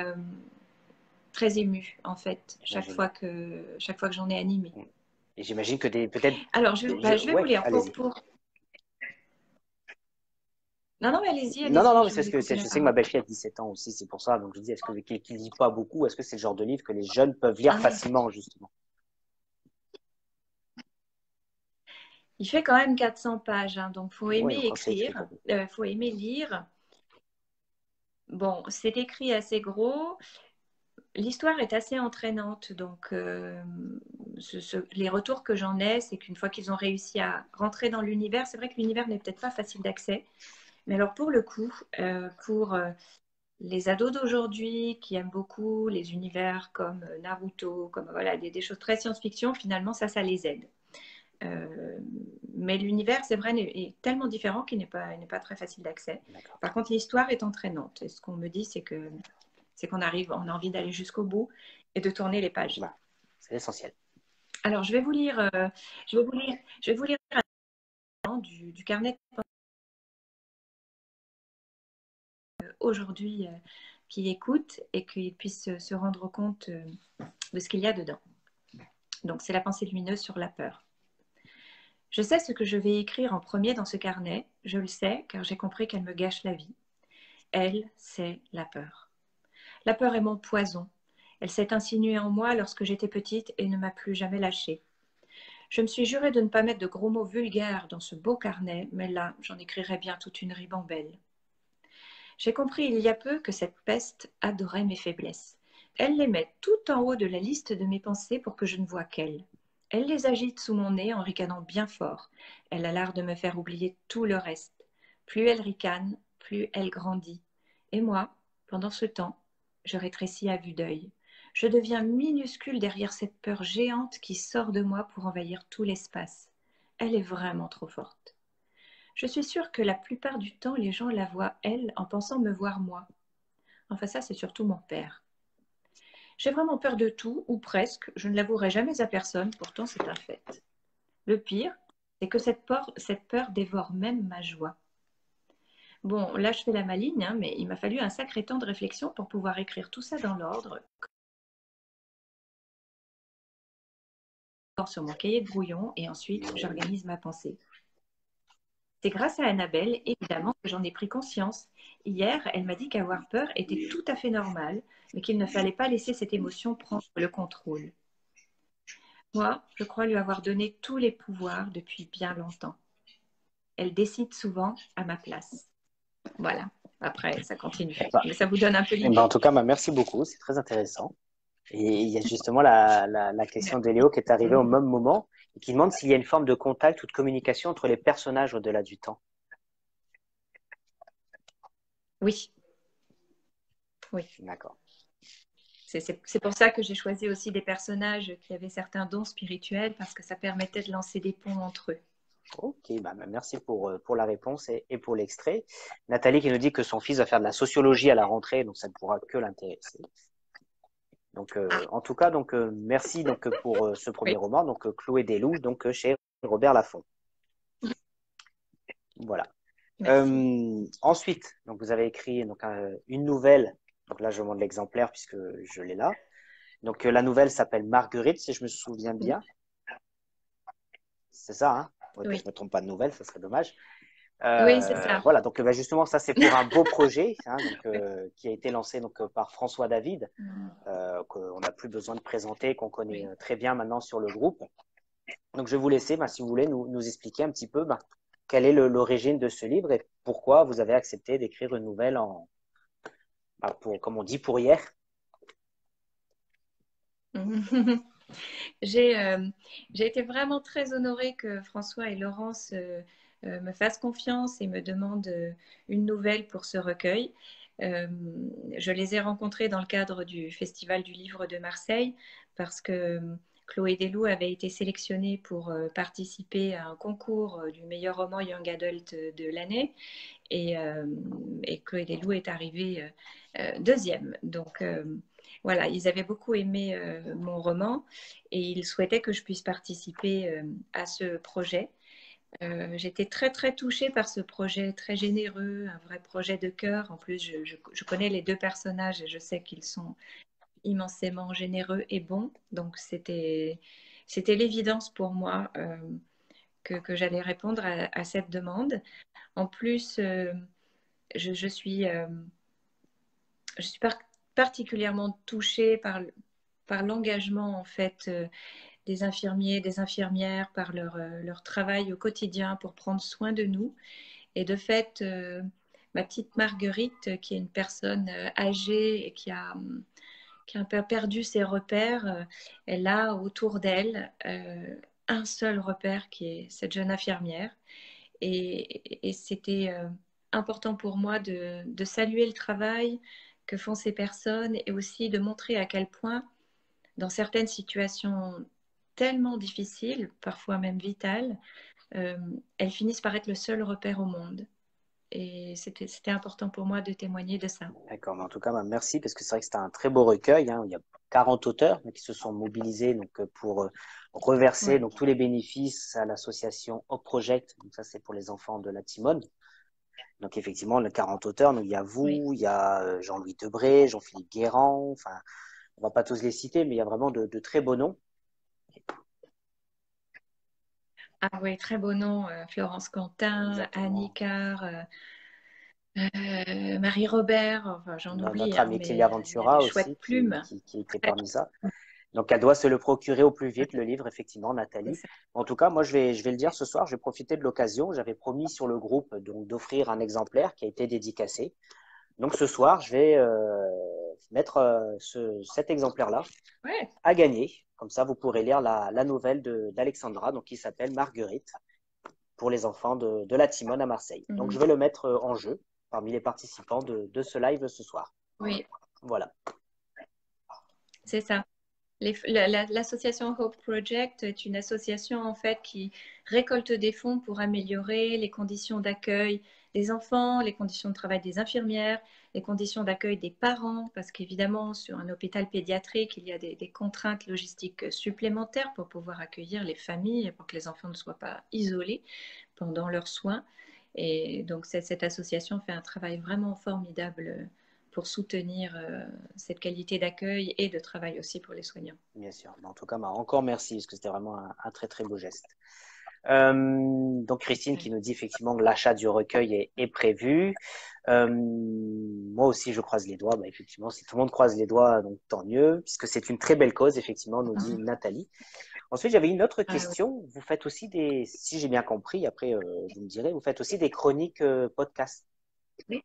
très émue en fait chaque fois que j'en ai animé. Et j'imagine que peut-être. Alors je vais vous lire pour... Non, mais allez-y. Non, mais c'est ce que je sais que ma belle-fille a 17 ans aussi, c'est pour ça. Donc je dis, est-ce qu'il lit pas beaucoup? Est-ce que c'est le genre de livre que les jeunes peuvent lire facilement, justement? Il fait quand même 400 pages, donc faut aimer écrire, faut aimer lire. Bon, c'est écrit assez gros. L'histoire est assez entraînante, donc les retours que j'en ai, c'est qu'une fois qu'ils ont réussi à rentrer dans l'univers, c'est vrai que l'univers n'est peut-être pas facile d'accès, mais alors pour le coup, pour les ados d'aujourd'hui qui aiment beaucoup les univers comme Naruto, comme voilà, des choses très science-fiction, finalement ça les aide. Mais l'univers, c'est vrai, est tellement différent qu'il n'est pas très facile d'accès. Par contre, l'histoire est entraînante. Et ce qu'on me dit, c'est qu'on on a envie d'aller jusqu'au bout et de tourner les pages. Voilà. C'est l'essentiel. Alors, je vais vous lire du carnet aujourd'hui qui écoute et qu'il puisse se rendre compte de ce qu'il y a dedans. Donc, c'est la pensée lumineuse sur la peur. Je sais ce que je vais écrire en premier dans ce carnet. Je le sais car j'ai compris qu'elle me gâche la vie. Elle, c'est la peur. La peur est mon poison. Elle s'est insinuée en moi lorsque j'étais petite et ne m'a plus jamais lâchée. Je me suis juré de ne pas mettre de gros mots vulgaires dans ce beau carnet, mais là, j'en écrirai bien toute une ribambelle. J'ai compris il y a peu que cette peste adorait mes faiblesses. Elle les met tout en haut de la liste de mes pensées pour que je ne voie qu'elle. Elle les agite sous mon nez en ricanant bien fort. Elle a l'art de me faire oublier tout le reste. Plus elle ricane, plus elle grandit. Et moi, pendant ce temps, je rétrécis à vue d'œil. Je deviens minuscule derrière cette peur géante qui sort de moi pour envahir tout l'espace. Elle est vraiment trop forte. Je suis sûre que la plupart du temps, les gens la voient, elle, en pensant me voir moi. Enfin, ça, c'est surtout mon père. J'ai vraiment peur de tout, ou presque. Je ne l'avouerai jamais à personne, pourtant c'est un fait. Le pire, c'est que cette peur dévore même ma joie. Bon, là je fais la maligne, hein, mais il m'a fallu un sacré temps de réflexion pour pouvoir écrire tout ça dans l'ordre, sur mon cahier de brouillon, et ensuite j'organise ma pensée. C'est grâce à Annabelle, évidemment, que j'en ai pris conscience. Hier, elle m'a dit qu'avoir peur était tout à fait normal, mais qu'il ne fallait pas laisser cette émotion prendre le contrôle. Moi, je crois lui avoir donné tous les pouvoirs depuis bien longtemps. Elle décide souvent à ma place. Voilà. Après, ça continue. Mais ça vous donne un peu l'idée. En tout cas, merci beaucoup. C'est très intéressant. Et il y a justement la question de Léo qui est arrivée au même moment et qui demande s'il y a une forme de contact ou de communication entre les personnages au-delà du temps. Oui. Oui. D'accord. C'est pour ça que j'ai choisi aussi des personnages qui avaient certains dons spirituels, parce que ça permettait de lancer des ponts entre eux. Ok, merci pour la réponse et pour l'extrait. Nathalie qui nous dit que son fils va faire de la sociologie à la rentrée, donc ça ne pourra que l'intéresser. Donc, en tout cas, merci pour ce premier roman, Chloé des Loups, chez Robert Laffont. Voilà. Ensuite, vous avez écrit une nouvelle. Donc là, je vous montre l'exemplaire puisque je l'ai là. Donc la nouvelle s'appelle Marguerite, si je me souviens bien. C'est ça, hein? Ouais, oui. Que je ne me trompe pas de nouvelle, ça serait dommage. Oui, c'est ça. Voilà, donc justement, ça c'est pour un beau projet qui a été lancé par François David, qu'on n'a plus besoin de présenter, qu'on connaît très bien maintenant sur le groupe. Donc je vais vous laisser, si vous voulez, nous expliquer un petit peu quelle est l'origine de ce livre et pourquoi vous avez accepté d'écrire une nouvelle comme on dit, pour hier. J'ai été vraiment très honorée que François et Laurence me fassent confiance et me demandent une nouvelle pour ce recueil. Je les ai rencontrés dans le cadre du Festival du Livre de Marseille, parce que Chloé des Loups avait été sélectionnée pour participer à un concours du meilleur roman Young Adult de l'année. Et Chloé des Loups est arrivée deuxième. Donc voilà, ils avaient beaucoup aimé mon roman et ils souhaitaient que je puisse participer à ce projet. J'étais très très touchée par ce projet très généreux, un vrai projet de cœur. En plus, je connais les deux personnages et je sais qu'ils sont immensément généreux et bons. Donc c'était l'évidence pour moi que j'allais répondre à cette demande. En plus, je suis particulièrement touchée par l'engagement en fait des infirmiers, des infirmières, par leur travail au quotidien pour prendre soin de nous. Et de fait, ma petite Marguerite, qui est une personne âgée et qui a un peu perdu ses repères, elle a autour d'elle un seul repère qui est cette jeune infirmière. Et c'était important pour moi de saluer le travail que font ces personnes et aussi de montrer à quel point, dans certaines situations tellement difficiles, parfois même vitales, elles finissent par être le seul repère au monde. Et c'était important pour moi de témoigner de ça. D'accord, mais en tout cas, merci, parce que c'est vrai que c'était un très beau recueil. Il y a 40 auteurs qui se sont mobilisés pour reverser tous les bénéfices à l'association Hope Project. Donc ça, c'est pour les enfants de la Timone. Donc effectivement, les 40 auteurs, il y a vous, il y a Jean-Louis Debré, Jean-Philippe Guérand, enfin, on va pas tous les citer, mais il y a vraiment de très beaux noms. Ah oui, très beaux noms. Florence Quentin, Exactement. Annie Carr, Marie-Robert, enfin, j'en oublie. Notre amie Clélia Ventura aussi, qui était parmi ça. Donc, elle doit se le procurer au plus vite, le livre, effectivement, Nathalie. En tout cas, moi, je vais le dire ce soir, je vais profiter de l'occasion. J'avais promis sur le groupe d'offrir un exemplaire qui a été dédicacé. Donc, ce soir, je vais mettre cet exemplaire-là à gagner. Comme ça, vous pourrez lire la nouvelle d'Alexandra, qui s'appelle Marguerite, pour les enfants de la Timone à Marseille. Donc, je vais le mettre en jeu parmi les participants de ce live ce soir. Oui. Voilà. C'est ça. L'association Hope Project est une association en fait qui récolte des fonds pour améliorer les conditions d'accueil des enfants, les conditions de travail des infirmières, les conditions d'accueil des parents, parce qu'évidemment, sur un hôpital pédiatrique, il y a des contraintes logistiques supplémentaires pour pouvoir accueillir les familles et pour que les enfants ne soient pas isolés pendant leurs soins. Et donc, cette association fait un travail vraiment formidable pour soutenir cette qualité d'accueil et de travail aussi pour les soignants. Bien sûr. En tout cas, encore merci, parce que c'était vraiment un très, très beau geste. Donc Christine qui nous dit effectivement que l'achat du recueil est prévu. Moi aussi je croise les doigts. Bah, effectivement, si tout le monde croise les doigts, donc tant mieux, puisque c'est une très belle cause, effectivement, nous dit Nathalie. Ensuite, j'avais une autre question. Vous faites aussi des, si j'ai bien compris, après vous me direz, vous faites aussi des chroniques podcast. Oui.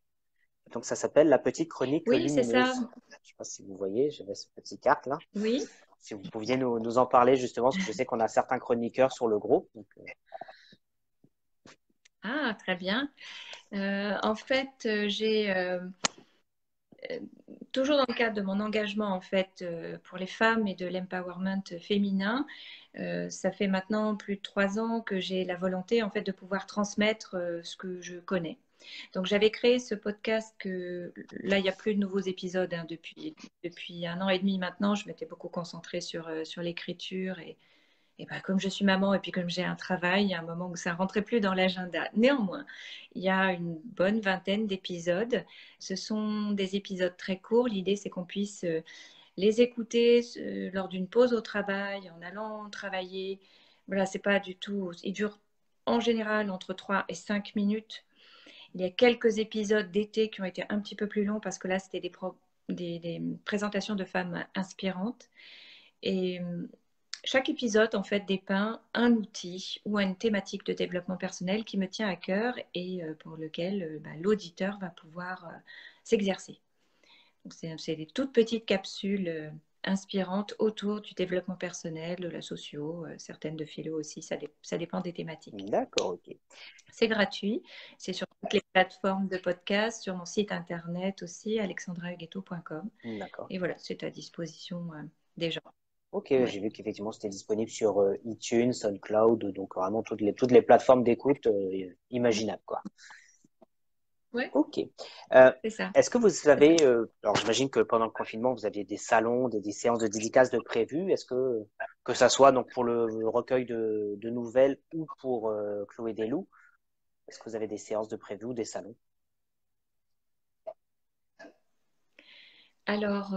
Donc ça s'appelle La Petite Chronique Oui, c'est Lumineuse. ça. Je ne sais pas si vous voyez, j'avais ce petit carte là. Oui. Si vous pouviez nous en parler justement, parce que je sais qu'on a certains chroniqueurs sur le groupe. Donc, Ah, très bien. En fait, j'ai toujours dans le cadre de mon engagement en fait pour les femmes et de l'empowerment féminin, ça fait maintenant plus de 3 ans que j'ai la volonté en fait de pouvoir transmettre ce que je connais. Donc j'avais créé ce podcast que là il n'y a plus de nouveaux épisodes hein, depuis 1 an et demi maintenant. Je m'étais beaucoup concentrée sur l'écriture et ben, comme je suis maman et puis comme j'ai un travail, il y a un moment où ça ne rentrait plus dans l'agenda. Néanmoins, il y a une bonne vingtaine d'épisodes. Ce sont des épisodes très courts. L'idée, c'est qu'on puisse les écouter lors d'une pause au travail, en allant travailler. Voilà, c'est pas du tout. Ils durent en général entre 3 et 5 minutes. Il y a quelques épisodes d'été qui ont été un petit peu plus longs parce que là, c'était des présentations de femmes inspirantes. Et chaque épisode, en fait, dépeint un outil ou une thématique de développement personnel qui me tient à cœur et pour lequel l'auditeur va pouvoir s'exercer. C'est des toutes petites capsules inspirantes autour du développement personnel, de la socio, certaines de philo aussi, ça dépend des thématiques. d'accord, ok. C'est gratuit, c'est sur toutes les plateformes de podcast, sur mon site internet aussi, alexandrahuguetto.com. D'accord. Et voilà, c'est à disposition des gens. Ok, Ouais. j'ai vu qu'effectivement c'était disponible sur iTunes, SoundCloud, donc vraiment toutes les plateformes d'écoute imaginables, quoi. Ouais, Ok. c'est ça. Est-ce que vous avez, alors j'imagine que pendant le confinement vous aviez des salons, des séances de dédicaces de prévues. Est-ce que ça soit donc pour le recueil de nouvelles ou pour Chloé Desloups, est-ce que vous avez des séances de prévues ou des salons? Alors,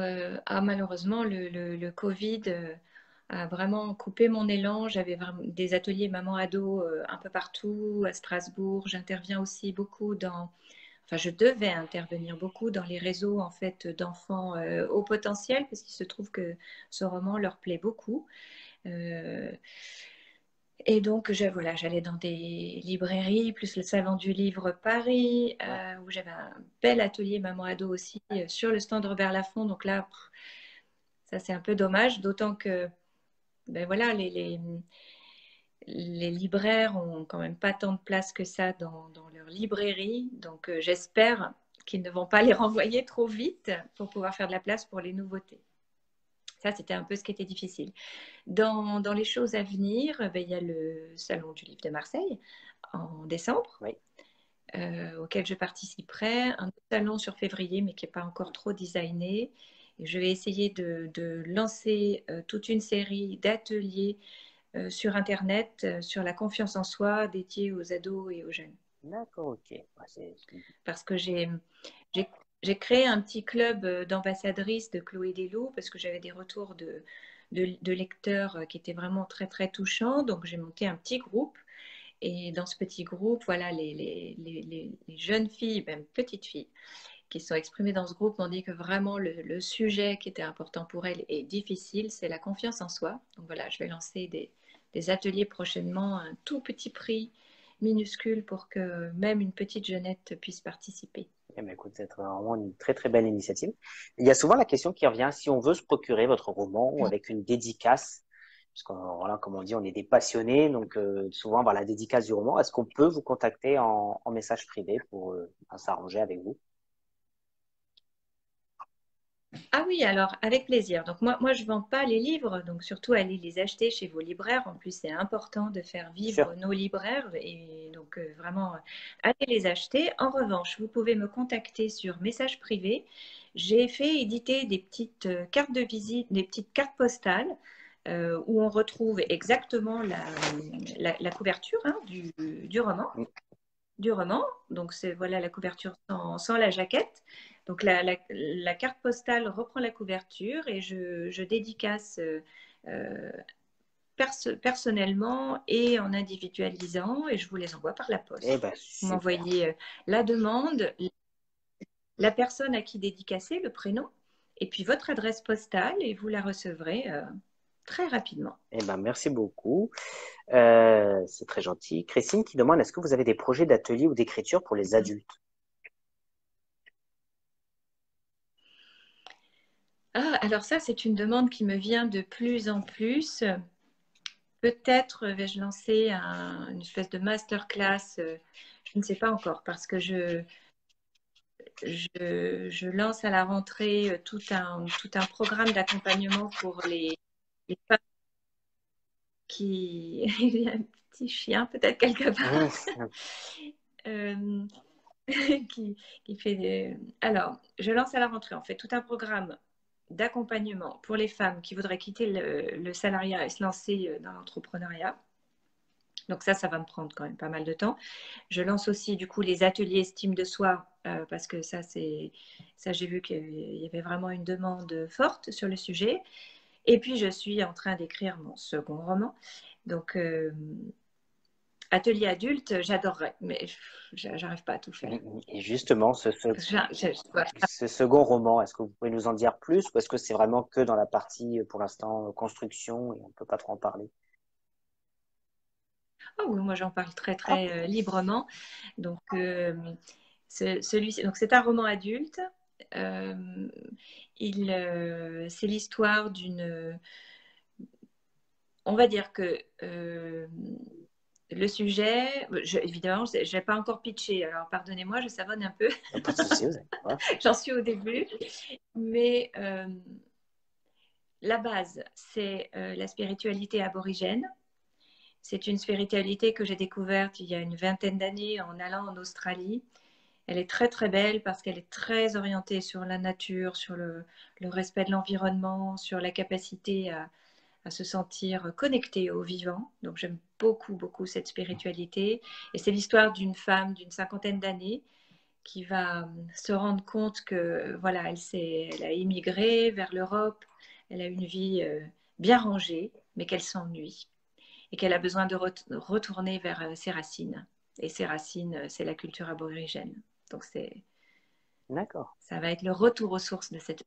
malheureusement, le Covid a vraiment coupé mon élan. J'avais vraiment des ateliers maman-ado un peu partout, à Strasbourg. J'interviens aussi beaucoup enfin, je devais intervenir beaucoup dans les réseaux en fait d'enfants au potentiel, parce qu'il se trouve que ce roman leur plaît beaucoup. Euh, et donc, voilà, j'allais dans des librairies, plus le Salon du Livre Paris, où j'avais un bel atelier maman-ado aussi sur le stand Robert Laffont. Donc là, ça c'est un peu dommage, d'autant que ben voilà, les libraires ont quand même pas tant de place que ça dans leur librairie. Donc j'espère qu'ils ne vont pas les renvoyer trop vite pour pouvoir faire de la place pour les nouveautés. Ça, c'était un peu ce qui était difficile. Dans les choses à venir, ben, il y a le Salon du Livre de Marseille en décembre, Oui. auquel je participerai. Un autre salon sur février, mais qui n'est pas encore trop designé. Et je vais essayer de lancer toute une série d'ateliers sur Internet sur la confiance en soi dédiée aux ados et aux jeunes. D'accord, ok. Parce que j'ai créé un petit club d'ambassadrices de Chloé Desloups parce que j'avais des retours de lecteurs qui étaient vraiment très très touchants. Donc j'ai monté un petit groupe. Et dans ce petit groupe, voilà, les jeunes filles, même petites filles, qui sont exprimées dans ce groupe m'ont dit que vraiment le sujet qui était important pour elles et difficile, c'est la confiance en soi. Donc voilà, je vais lancer des ateliers prochainement, un tout petit prix minuscule pour que même une petite jeunette puisse participer. Eh bien, écoute, c'est vraiment une très très belle initiative. Il y a souvent la question qui revient, si on veut se procurer votre roman avec une dédicace, parce que voilà, comme on dit, on est des passionnés, donc souvent la dédicace du roman, est-ce qu'on peut vous contacter en message privé pour s'arranger avec vous? Ah oui, alors avec plaisir. Donc moi je ne vends pas les livres, donc surtout allez les acheter chez vos libraires. En plus, c'est important de faire Sûr. vivre nos libraires et donc vraiment allez les acheter. En revanche, vous pouvez me contacter sur message privé. J'ai fait éditer des petites cartes de visite, des petites cartes postales où on retrouve exactement la couverture hein, du roman Mm. du roman. Donc, c'est voilà la couverture sans la jaquette. Donc, la carte postale reprend la couverture et je dédicace euh, personnellement et en individualisant et je vous les envoie par la Eh poste. ben, Vous super. m'envoyez la demande, la personne à qui dédicacer, le prénom, et puis votre adresse postale et vous la recevrez très rapidement. Eh ben, merci beaucoup. C'est très gentil. Christine qui demande, est-ce que vous avez des projets d'atelier ou d'écriture pour les adultes? Ah, alors ça, c'est une demande qui me vient de plus en plus. Peut-être vais-je lancer une espèce de masterclass, je ne sais pas encore, parce que je lance à la rentrée tout un programme d'accompagnement pour les femmes qui... Il y a un petit chien peut-être quelque part. Mmh. Euh, qui fait Alors, je lance à la rentrée, en fait, tout un programme d'accompagnement pour les femmes qui voudraient quitter le salariat et se lancer dans l'entrepreneuriat. Donc ça va me prendre quand même pas mal de temps. Je lance aussi du coup les ateliers estime de soi parce que ça j'ai vu qu'il y avait vraiment une demande forte sur le sujet. Et puis je suis en train d'écrire mon second roman. Donc atelier adulte, j'adorerais, mais j'arrive pas à tout faire. Et justement, Parce que ce second roman, est-ce que vous pouvez nous en dire plus ou est-ce que c'est vraiment que dans la partie, pour l'instant, construction et on ne peut pas trop en parler? oh, oui, moi j'en parle très Ah, très librement. Donc celui-ci, donc c'est un roman adulte. Euh, c'est l'histoire d'une. On va dire que le sujet, évidemment, je n'ai pas encore pitché, alors pardonnez-moi, je savonne un peu, pas de souci, vous avez pas. j'en suis au début, mais la base, c'est la spiritualité aborigène. C'est une spiritualité que j'ai découverte il y a une vingtaine d'années en allant en Australie. Elle est très très belle parce qu'elle est très orientée sur la nature, sur le respect de l'environnement, sur la capacité à se sentir connecté au vivant. Donc j'aime beaucoup beaucoup cette spiritualité. Et c'est l'histoire d'une femme d'une cinquantaine d'années qui va se rendre compte que voilà, elle a immigré vers l'Europe, elle a une vie bien rangée, mais qu'elle s'ennuie et qu'elle a besoin de retourner vers ses racines. Et ses racines, c'est la culture aborigène. Donc D'accord. ça va être le retour aux sources de cette.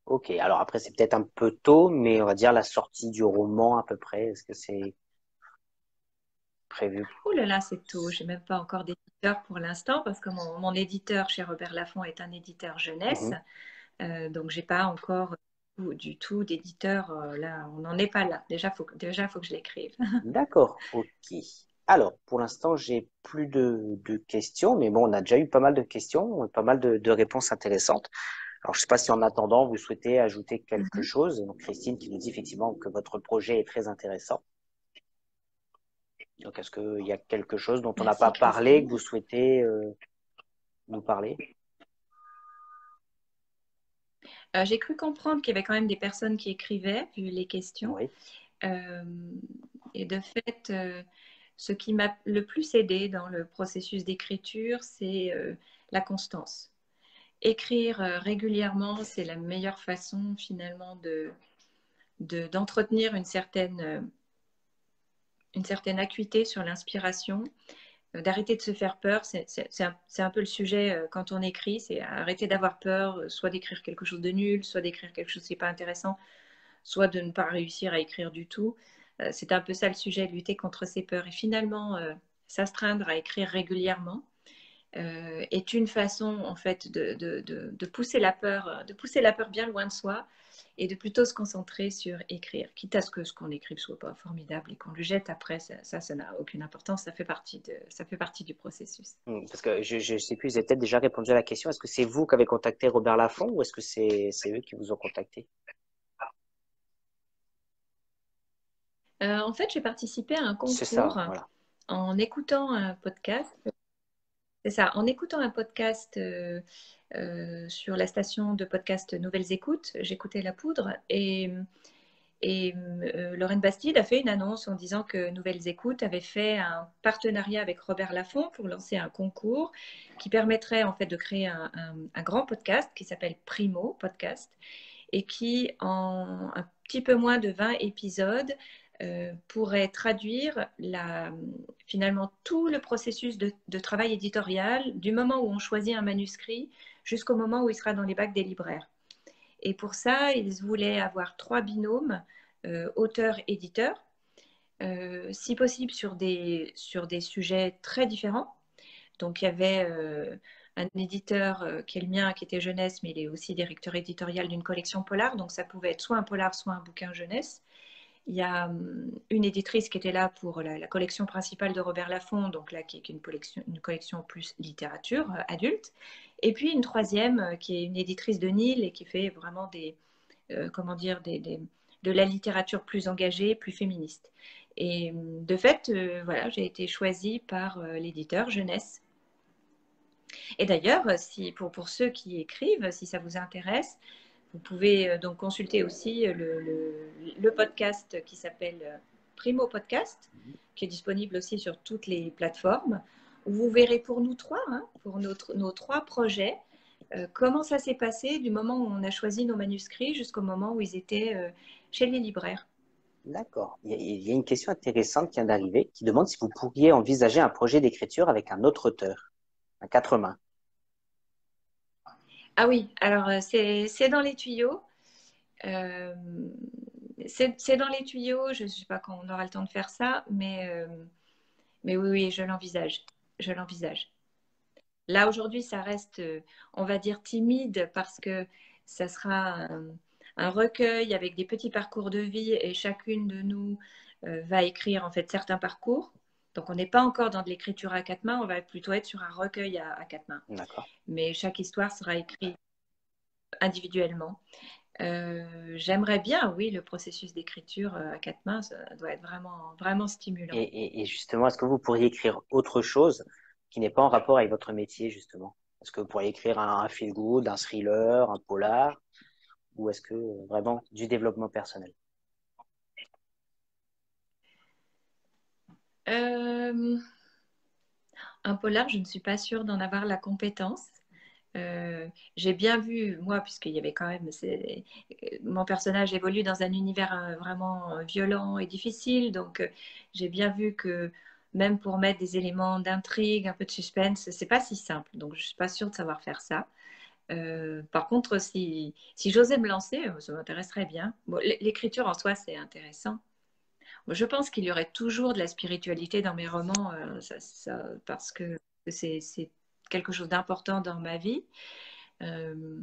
Ok, alors après, c'est peut-être un peu tôt, mais on va dire la sortie du roman à peu près. Est-ce que c'est prévu? Oh là là, c'est tôt. J'ai même pas encore d'éditeur pour l'instant parce que mon éditeur chez Robert Laffont est un éditeur jeunesse. Mhm. Donc j'ai pas encore du tout d'éditeur. Là, on n'en est pas là. Déjà, faut que je l'écrive. D'accord, ok. Alors, pour l'instant, j'ai plus de questions, mais bon, on a déjà eu pas mal de questions, pas mal de réponses intéressantes. Alors, je ne sais pas si en attendant, vous souhaitez ajouter quelque Mhm. chose. Donc, Christine qui nous dit effectivement que votre projet est très intéressant. Donc, est-ce qu'il y a quelque chose dont on n'a Merci pas parlé, que Christine. vous souhaitez nous parler? J'ai cru comprendre qu'il y avait quand même des personnes qui écrivaient vu les questions. Oui, Euh, et de fait, ce qui m'a le plus aidé dans le processus d'écriture, c'est la constance. Écrire régulièrement, c'est la meilleure façon finalement d'entretenir une certaine acuité sur l'inspiration, d'arrêter de se faire peur. C'est un peu le sujet quand on écrit, c'est arrêter d'avoir peur, soit d'écrire quelque chose de nul, soit d'écrire quelque chose qui n'est pas intéressant, soit de ne pas réussir à écrire du tout. C'est un peu ça le sujet, de lutter contre ses peurs. Et finalement, s'astreindre à écrire régulièrement est une façon en fait de pousser la peur bien loin de soi et de plutôt se concentrer sur écrire, quitte à ce qu'on écrive soit pas formidable et qu'on le jette après, ça n'a aucune importance, ça fait partie du processus. Parce que je sais plus, vous avez peut-être déjà répondu à la question. Est-ce que c'est vous qui avez contacté Robert Laffont ou est-ce que c'est eux qui vous ont contacté? En fait, j'ai participé à un C'est ça, concours voilà. en écoutant un podcast. C'est ça, en écoutant un podcast sur la station de podcast Nouvelles Écoutes, j'écoutais La Poudre et Lorraine Bastide a fait une annonce en disant que Nouvelles Écoutes avait fait un partenariat avec Robert Laffont pour lancer un concours qui permettrait en fait de créer un grand podcast qui s'appelle Primo Podcast et qui, en un petit peu moins de 20 épisodes, pourrait traduire finalement tout le processus de travail éditorial du moment où on choisit un manuscrit jusqu'au moment où il sera dans les bacs des libraires. Et pour ça, ils voulaient avoir 3 binômes, auteur-éditeur, si possible sur des sujets très différents. Donc il y avait un éditeur qui est le mien, qui était jeunesse, mais il est aussi directeur éditorial d'une collection polar. Donc ça pouvait être soit un polar, soit un bouquin jeunesse. Il y a une éditrice qui était là pour la collection principale de Robert Laffont, donc là qui est une collection plus littérature adulte. Et puis une troisième qui est une éditrice de Nil et qui fait vraiment comment dire, de la littérature plus engagée, plus féministe. Et de fait, voilà, j'ai été choisie par l'éditeur Jeunesse. Et d'ailleurs, pour ceux qui écrivent, si ça vous intéresse, vous pouvez donc consulter aussi le podcast qui s'appelle Primo Podcast, qui est disponible aussi sur toutes les plateformes, où vous verrez pour nous trois, pour nos 3 projets, comment ça s'est passé du moment où on a choisi nos manuscrits jusqu'au moment où ils étaient chez les libraires. D'accord. Il y a une question intéressante qui vient d'arriver qui demande si vous pourriez envisager un projet d'écriture avec un autre auteur, à 4 mains. Ah oui, alors c'est dans les tuyaux. Euh, c'est dans les tuyaux. Je ne sais pas quand on aura le temps de faire ça, mais oui, oui, je l'envisage. Je l'envisage. Là, aujourd'hui, ça reste, on va dire, timide parce que ça sera un recueil avec des petits parcours de vie et chacune de nous va écrire en fait certains parcours. Donc, on n'est pas encore dans de l'écriture à 4 mains, on va plutôt être sur un recueil à 4 mains. D'accord. Mais chaque histoire sera écrite individuellement. J'aimerais bien, oui, le processus d'écriture à 4 mains, ça doit être vraiment, vraiment stimulant. Et justement, est-ce que vous pourriez écrire autre chose qui n'est pas en rapport avec votre métier, justement? Est-ce que vous pourriez écrire un feel-good, un thriller, un polar, ou est-ce que vraiment du développement personnel? Euh, un polar, je ne suis pas sûre d'en avoir la compétence. J'ai bien vu, moi, puisqu'il y avait quand même, mon personnage évolue dans un univers vraiment violent et difficile, donc j'ai bien vu que même pour mettre des éléments d'intrigue, un peu de suspense, c'est pas si simple. Donc je suis pas sûre de savoir faire ça. Par contre, si j'osais me lancer, ça m'intéresserait bien. Bon, l'écriture en soi, c'est intéressant. Bon, je pense qu'il y aurait toujours de la spiritualité dans mes romans, parce que c'est quelque chose d'important dans ma vie. Euh,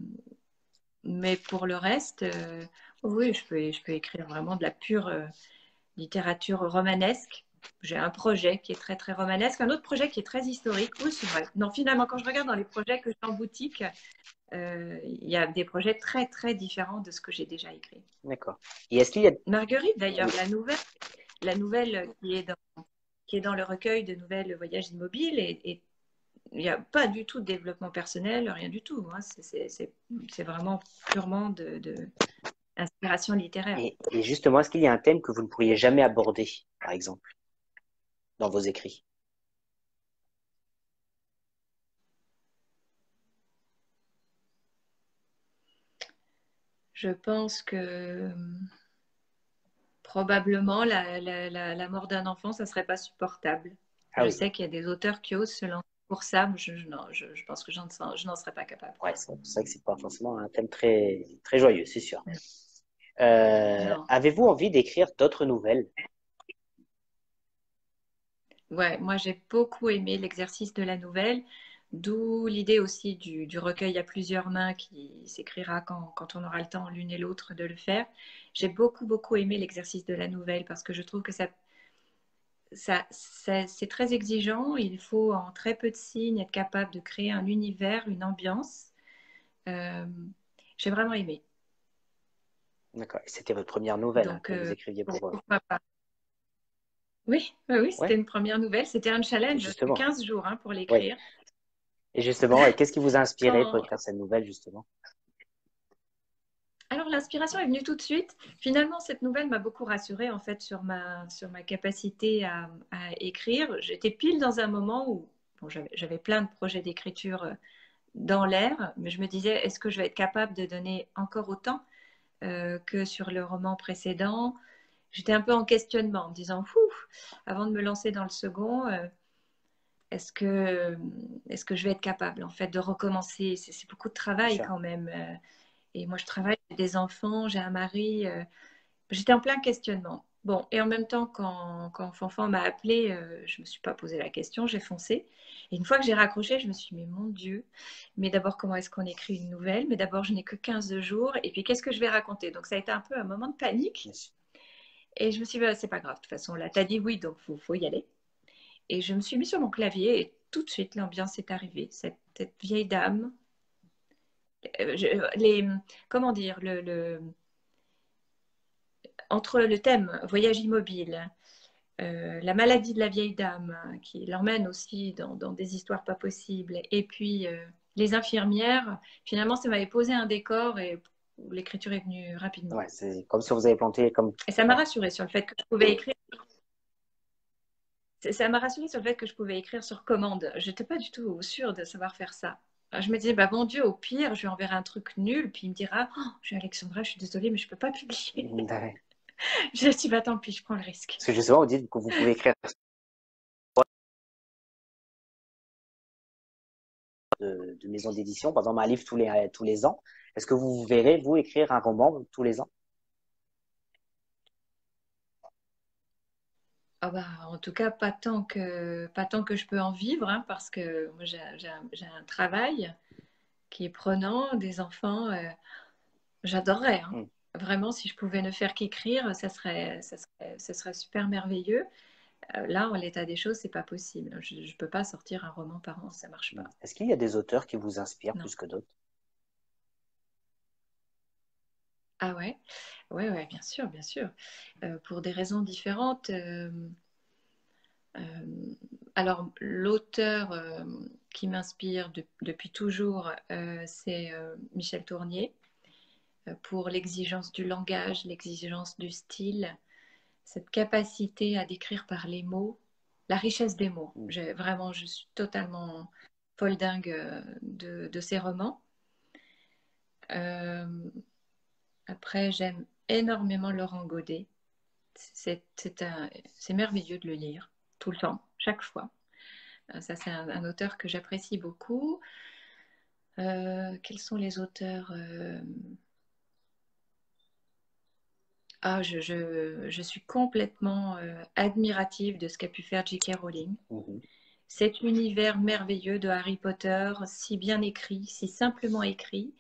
mais pour le reste, oui, je peux écrire vraiment de la pure littérature romanesque. J'ai un projet qui est très, très romanesque, un autre projet qui est très historique. Oui, c'est vrai. Non, finalement, quand je regarde dans les projets que j'ai en boutique, il y a des projets très, très différents de ce que j'ai déjà écrit. D'accord. Et est-ce qu'il y a... Marguerite, d'ailleurs, Oui. la nouvelle qui est dans le recueil de nouvelles voyages immobiles, et il n'y a pas du tout de développement personnel, rien du tout. Hein. C'est vraiment purement inspiration littéraire. Et justement, est-ce qu'il y a un thème que vous ne pourriez jamais aborder, par exemple, dans vos écrits? Je pense que probablement la mort d'un enfant, ça ne serait pas supportable. Ah Je oui, sais qu'il y a des auteurs qui osent se lancer pour ça, mais non, je pense que je n'en serais pas capable. ouais, c'est vrai que c'est pas forcément un thème très, très joyeux, c'est sûr. Non. Avez-vous envie d'écrire d'autres nouvelles? Ouais, moi j'ai beaucoup aimé l'exercice de la nouvelle. D'où l'idée aussi du recueil à plusieurs mains qui s'écrira quand on aura le temps l'une et l'autre de le faire. J'ai beaucoup, beaucoup aimé l'exercice de la nouvelle parce que je trouve que c'est très exigeant. Il faut en très peu de signes être capable de créer un univers, une ambiance. Euh, j'ai vraiment aimé. D'accord. Et c'était votre première nouvelle Donc, que vous écriviez pour eux. pourquoi pas. Oui, oui, oui, c'était Ouais, une première nouvelle. C'était un et challenge de justement. 15 jours pour Oui. l'écrire. Et justement, qu'est-ce qui vous a inspiré pour Quand... écrire cette nouvelle, justement? Alors, l'inspiration est venue tout de suite. Finalement, cette nouvelle m'a beaucoup rassurée en fait sur ma capacité à écrire. J'étais pile dans un moment où bon, j'avais plein de projets d'écriture dans l'air, mais je me disais, est-ce que je vais être capable de donner encore autant que sur le roman précédent? J'étais un peu en questionnement, en me disant, avant de me lancer dans le second, est-ce que, est-ce que je vais être capable en fait de recommencer? C'est beaucoup de Bien travail sûr. quand même. Et moi, je travaille, j'ai des enfants, j'ai un mari. J'étais en plein questionnement. Bon, et en même temps, quand Fanfan m'a appelé, je ne me suis pas posé la question, j'ai foncé. Et une fois que j'ai raccroché, je me suis dit, mais mon Dieu, mais d'abord, comment est-ce qu'on écrit une nouvelle? Mais d'abord, je n'ai que 15 jours. Et puis, qu'est-ce que je vais raconter? Donc, ça a été un peu un moment de panique. Bien sûr. Et je me suis dit, bah, c'est pas grave, de toute façon, là, t'as dit oui, donc faut y aller. Et je me suis mis sur mon clavier et tout de suite, l'ambiance est arrivée. Cette vieille dame, les, comment dire, entre le thème voyage immobile, la maladie de la vieille dame, qui l'emmène aussi dans des histoires pas possibles, et puis les infirmières, finalement, ça m'avait posé un décor et l'écriture est venue rapidement. Ouais, c'est comme si vous avez planté comme. Et ça m'a Ouais. rassurée sur le fait que je pouvais écrire. Ça m'a rassurée sur le fait que je pouvais écrire sur commande. Je n'étais pas du tout sûre de savoir faire ça. Je me disais, bah mon Dieu, au pire, je lui enverrai un truc nul, puis il me dira, oh, je suis Alexandra, je suis désolée, mais je ne peux pas publier. Ouais. Je dis, bah tant pis, je prends le risque. Parce que justement, vous dites que vous pouvez écrire de maison d'édition, par exemple un livre tous les ans. Est-ce que vous verrez, vous, écrire un roman tous les ans? Ah bah, en tout cas, pas tant que je peux en vivre, parce que moi, j'ai un travail qui est prenant, des enfants. J'adorerais. Hmm. Vraiment, si je pouvais ne faire qu'écrire, ça serait super merveilleux. Là, en l'état des choses, c'est pas possible. Je ne peux pas sortir un roman par an, ça marche pas. Est-ce qu'il y a des auteurs qui vous inspirent Non. plus que d'autres? Ah ouais, ouais, ouais, bien sûr, bien sûr. Pour des raisons différentes. Alors, l'auteur qui m'inspire depuis toujours, c'est Michel Tournier, pour l'exigence du langage, l'exigence du style, cette capacité à décrire par les mots, la richesse des mots. Hmm. Vraiment, je suis totalement folle dingue de ces romans. Euh, Après, j'aime énormément Laurent Godet. C'est c'est merveilleux de le lire, tout le temps, chaque fois. Ça, c'est un auteur que j'apprécie beaucoup. Quels sont les auteurs je suis complètement admirative de ce qu'a pu faire J.K. Rowling. Mhm. Cet univers merveilleux de Harry Potter, si bien écrit, si simplement écrit,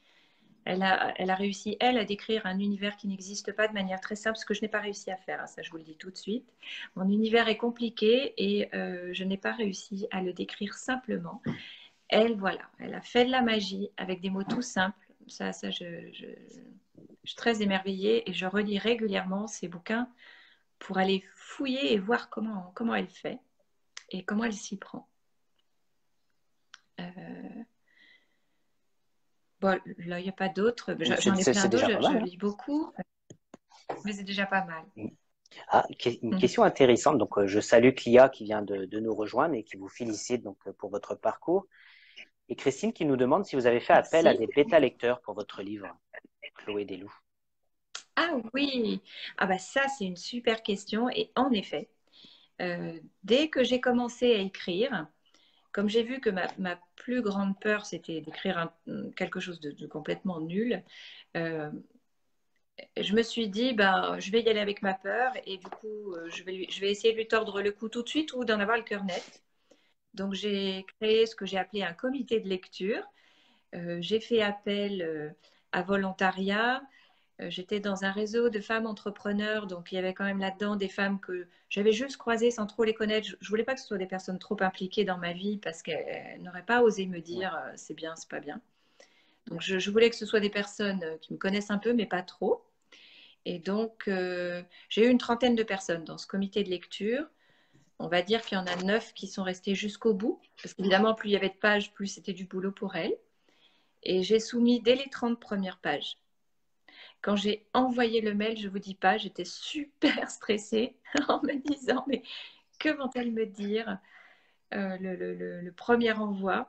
elle a réussi, elle, à décrire un univers qui n'existe pas de manière très simple, ce que je n'ai pas réussi à faire, ça je vous le dis tout de suite. Mon univers est compliqué et je n'ai pas réussi à le décrire simplement. Elle, voilà, elle a fait de la magie avec des mots tout simples. Je suis très émerveillée et je relis régulièrement ces bouquins pour aller fouiller et voir comment elle fait et comment elle s'y prend. Bon, là, il n'y a pas d'autres. J'en ai plein C'est d'autres, déjà pas je mal, hein. lis beaucoup, mais c'est déjà pas mal. Ah, une question intéressante. Donc, je salue Clia qui vient de nous rejoindre et qui vous félicite donc, pour votre parcours. Et Christine qui nous demande si vous avez fait appel à Merci. des bêta-lecteurs pour votre livre, Chloé Desloups. Ah oui, ah bah ça c'est une super question et en effet, dès que j'ai commencé à écrire, comme j'ai vu que ma plus grande peur c'était d'écrire quelque chose de complètement nul, euh, je me suis dit ben, je vais y aller avec ma peur et du coup je vais essayer de lui tordre le cou tout de suite ou d'en avoir le cœur net. Donc, j'ai créé ce que j'ai appelé un comité de lecture. J'ai fait appel à volontariat. J'étais dans un réseau de femmes entrepreneurs, donc il y avait quand même là-dedans des femmes que j'avais juste croisées sans trop les connaître. Je ne voulais pas que ce soit des personnes trop impliquées dans ma vie parce qu'elles n'auraient pas osé me dire c'est bien, c'est pas bien. Donc je voulais que ce soit des personnes qui me connaissent un peu, mais pas trop. Et donc j'ai eu une trentaine de personnes dans ce comité de lecture. On va dire qu'il y en a 9 qui sont restées jusqu'au bout, parce qu'évidemment, plus il y avait de pages, plus c'était du boulot pour elles. Et j'ai soumis dès les 30 premières pages. Quand j'ai envoyé le mail, je ne vous dis pas, j'étais super stressée en me disant, mais que vont-elles me dire le premier envoi.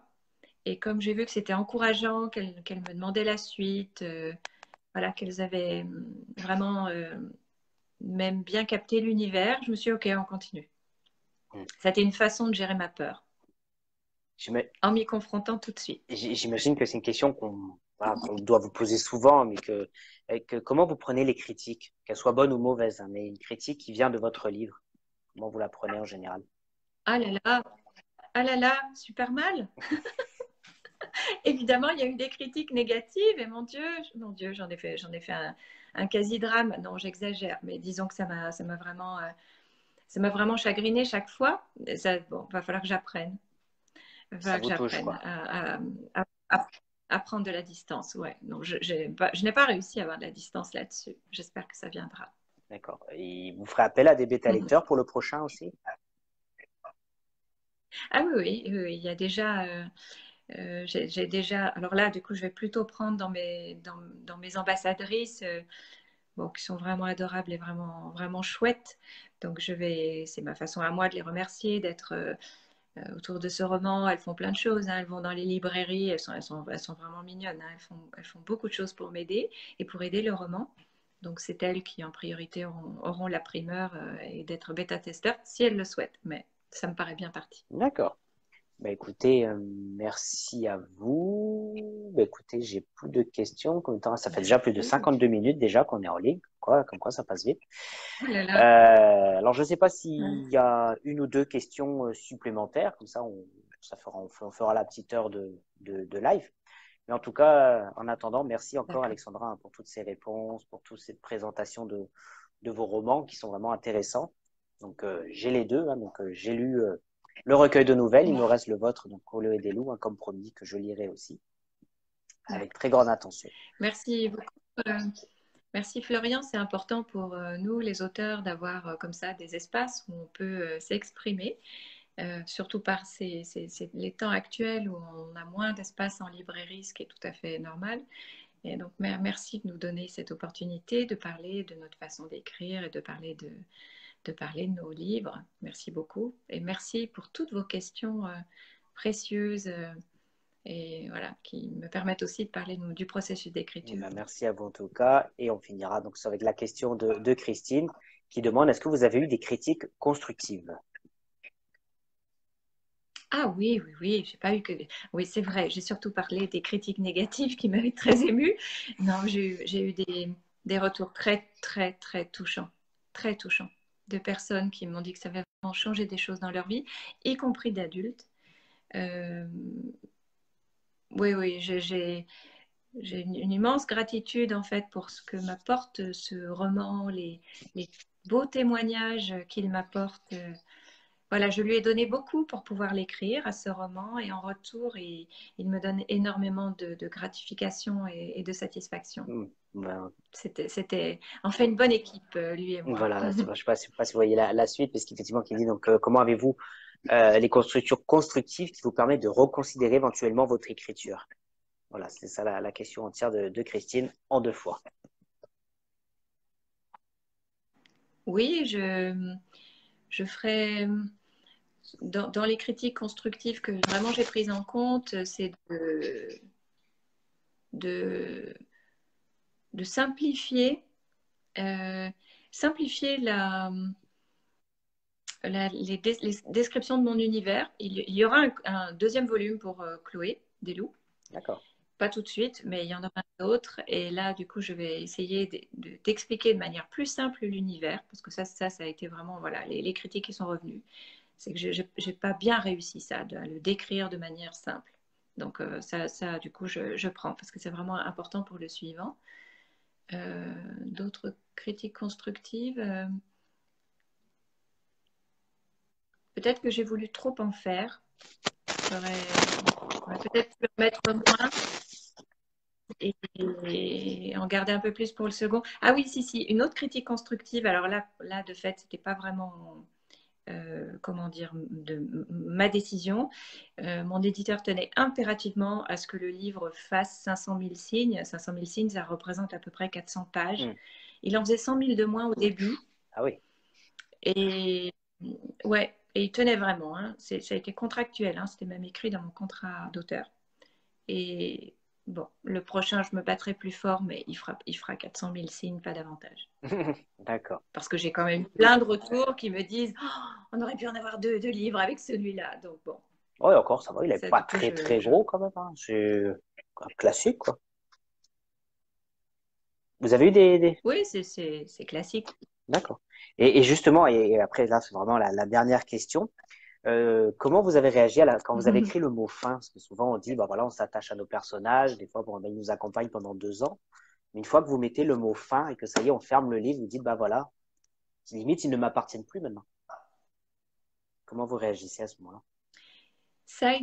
Et comme j'ai vu que c'était encourageant, qu'elles me demandaient la suite, voilà, qu'elles avaient vraiment même bien capté l'univers, je me suis dit, OK, on continue. C'était une façon de gérer ma peur en m'y confrontant tout de suite. J'imagine que c'est une question qu'on doit vous poser souvent, mais comment vous prenez les critiques, qu'elles soient bonnes ou mauvaises, hein, mais une critique qui vient de votre livre, comment vous la prenez en général? Ah là là, super mal. Évidemment, il y a eu des critiques négatives et mon Dieu, j'en ai fait un quasi-drame. Non, j'exagère, mais disons que ça m'a vraiment chagrinée chaque fois. Bon, va falloir que j'apprenne. Ça vous touche, quoi. À prendre de la distance. Ouais. Non, je n'ai pas réussi à avoir de la distance là-dessus. J'espère que ça viendra. D'accord. Et vous ferez appel à des bêta-lecteurs pour le prochain aussi? Ah oui, il y a déjà... j'ai déjà... Alors là, du coup, je vais plutôt prendre dans mes ambassadrices bon, qui sont vraiment adorables et vraiment, vraiment chouettes. Donc, c'est ma façon à moi de les remercier, d'être autour de ce roman. Elles font plein de choses, hein. Elles vont dans les librairies, elles sont vraiment mignonnes, hein. Elles font beaucoup de choses pour m'aider et pour aider le roman. Donc, c'est elles qui, en priorité, auront la primeur et d'être bêta-testeurs si elles le souhaitent. Mais ça me paraît bien parti. D'accord. Bah, écoutez, merci à vous. Bah, écoutez, j'ai plus de questions. Ça fait déjà plus de 52 minutes déjà qu'on est en ligne. Comme quoi ça passe vite. Oh là là. Alors, je ne sais pas s'il y a une ou deux questions supplémentaires. Comme ça, on fera la petite heure de live. Mais en tout cas, en attendant, merci encore Alexandra hein, pour toutes ces réponses, pour toute cette présentation de vos romans qui sont vraiment intéressants. Donc, j'ai les deux. Hein, donc, j'ai lu le recueil de nouvelles. Il me reste le vôtre, donc Colo et des loups, hein, comme promis, que je lirai aussi avec très grande attention. Merci beaucoup. Merci Florian. C'est important pour nous, les auteurs, d'avoir comme ça des espaces où on peut s'exprimer. Surtout par les temps actuels où on a moins d'espace en librairie, ce qui est tout à fait normal. Et donc, merci de nous donner cette opportunité de parler de notre façon d'écrire et de parler de nos livres. Merci beaucoup. Et merci pour toutes vos questions précieuses et voilà, qui me permettent aussi de parler du processus d'écriture. Ben, merci à vous en tout cas. Et on finira donc avec la question de Christine qui demande est-ce que vous avez eu des critiques constructives? Ah oui, j'ai pas eu que... Oui, c'est vrai, j'ai surtout parlé des critiques négatives qui m'avaient très émue. Non, j'ai eu des retours très, très, très touchants de personnes qui m'ont dit que ça avait vraiment changé des choses dans leur vie, y compris d'adultes. Oui, j'ai une immense gratitude en fait pour ce que m'apporte ce roman, les beaux témoignages qu'il m'apporte. Voilà, je lui ai donné beaucoup pour pouvoir l'écrire à ce roman et en retour, il me donne énormément de gratification et de satisfaction. Ben, C'était en fait une bonne équipe, lui et moi. Voilà, je ne sais pas si vous voyez la suite, parce qu'effectivement, qui dit donc comment avez-vous les constructures constructives qui vous permettent de reconsidérer éventuellement votre écriture? Voilà, c'est ça la question entière de Christine en 2 fois. Oui, je ferai dans les critiques constructives que vraiment j'ai prises en compte, c'est de simplifier, simplifier les descriptions de mon univers. Il y aura un deuxième volume pour Chloé des loups. D'accord. Pas tout de suite, mais il y en aura un autre. Et là, du coup, je vais essayer d'expliquer de manière plus simple l'univers, parce que ça a été vraiment voilà, les critiques qui sont revenues. C'est que je n'ai pas bien réussi ça, de le décrire de manière simple. Donc ça, du coup, je prends parce que c'est vraiment important pour le suivant. D'autres critiques constructives peut-être que j'ai voulu trop en faire. J'aurais peut-être pu en mettre moins et en garder un peu plus pour le second. Ah oui, si, une autre critique constructive. Alors là de fait, c'était pas vraiment, comment dire, de ma décision. Mon éditeur tenait impérativement à ce que le livre fasse 500 000 signes. 500 000 signes, ça représente à peu près 400 pages. Il en faisait 100 000 de moins au début. Ah oui. Et ouais, et il tenait vraiment. Hein. Ça a été contractuel. Hein. C'était même écrit dans mon contrat d'auteur. Et bon, le prochain, je me battrai plus fort, mais il fera 400 000 signes, pas davantage. D'accord. Parce que j'ai quand même plein de retours qui me disent oh, on aurait pu en avoir deux livres avec celui-là. Donc bon. Oui, encore, ça va. Il n'est pas coup, très gros quand même. Hein. C'est un classique, quoi. Vous avez eu des... Oui, c'est classique. D'accord. Et justement, et après, là, c'est vraiment la dernière question. Comment vous avez réagi quand vous avez écrit le mot fin? Parce que souvent, on dit, bah voilà, on s'attache à nos personnages. Des fois, bon, ils nous accompagnent pendant 2 ans. Mais une fois que vous mettez le mot fin et que ça y est, on ferme le livre, vous dites, bah voilà, limite, ils ne m'appartiennent plus maintenant. Comment vous réagissez à ce moment-là? Ça a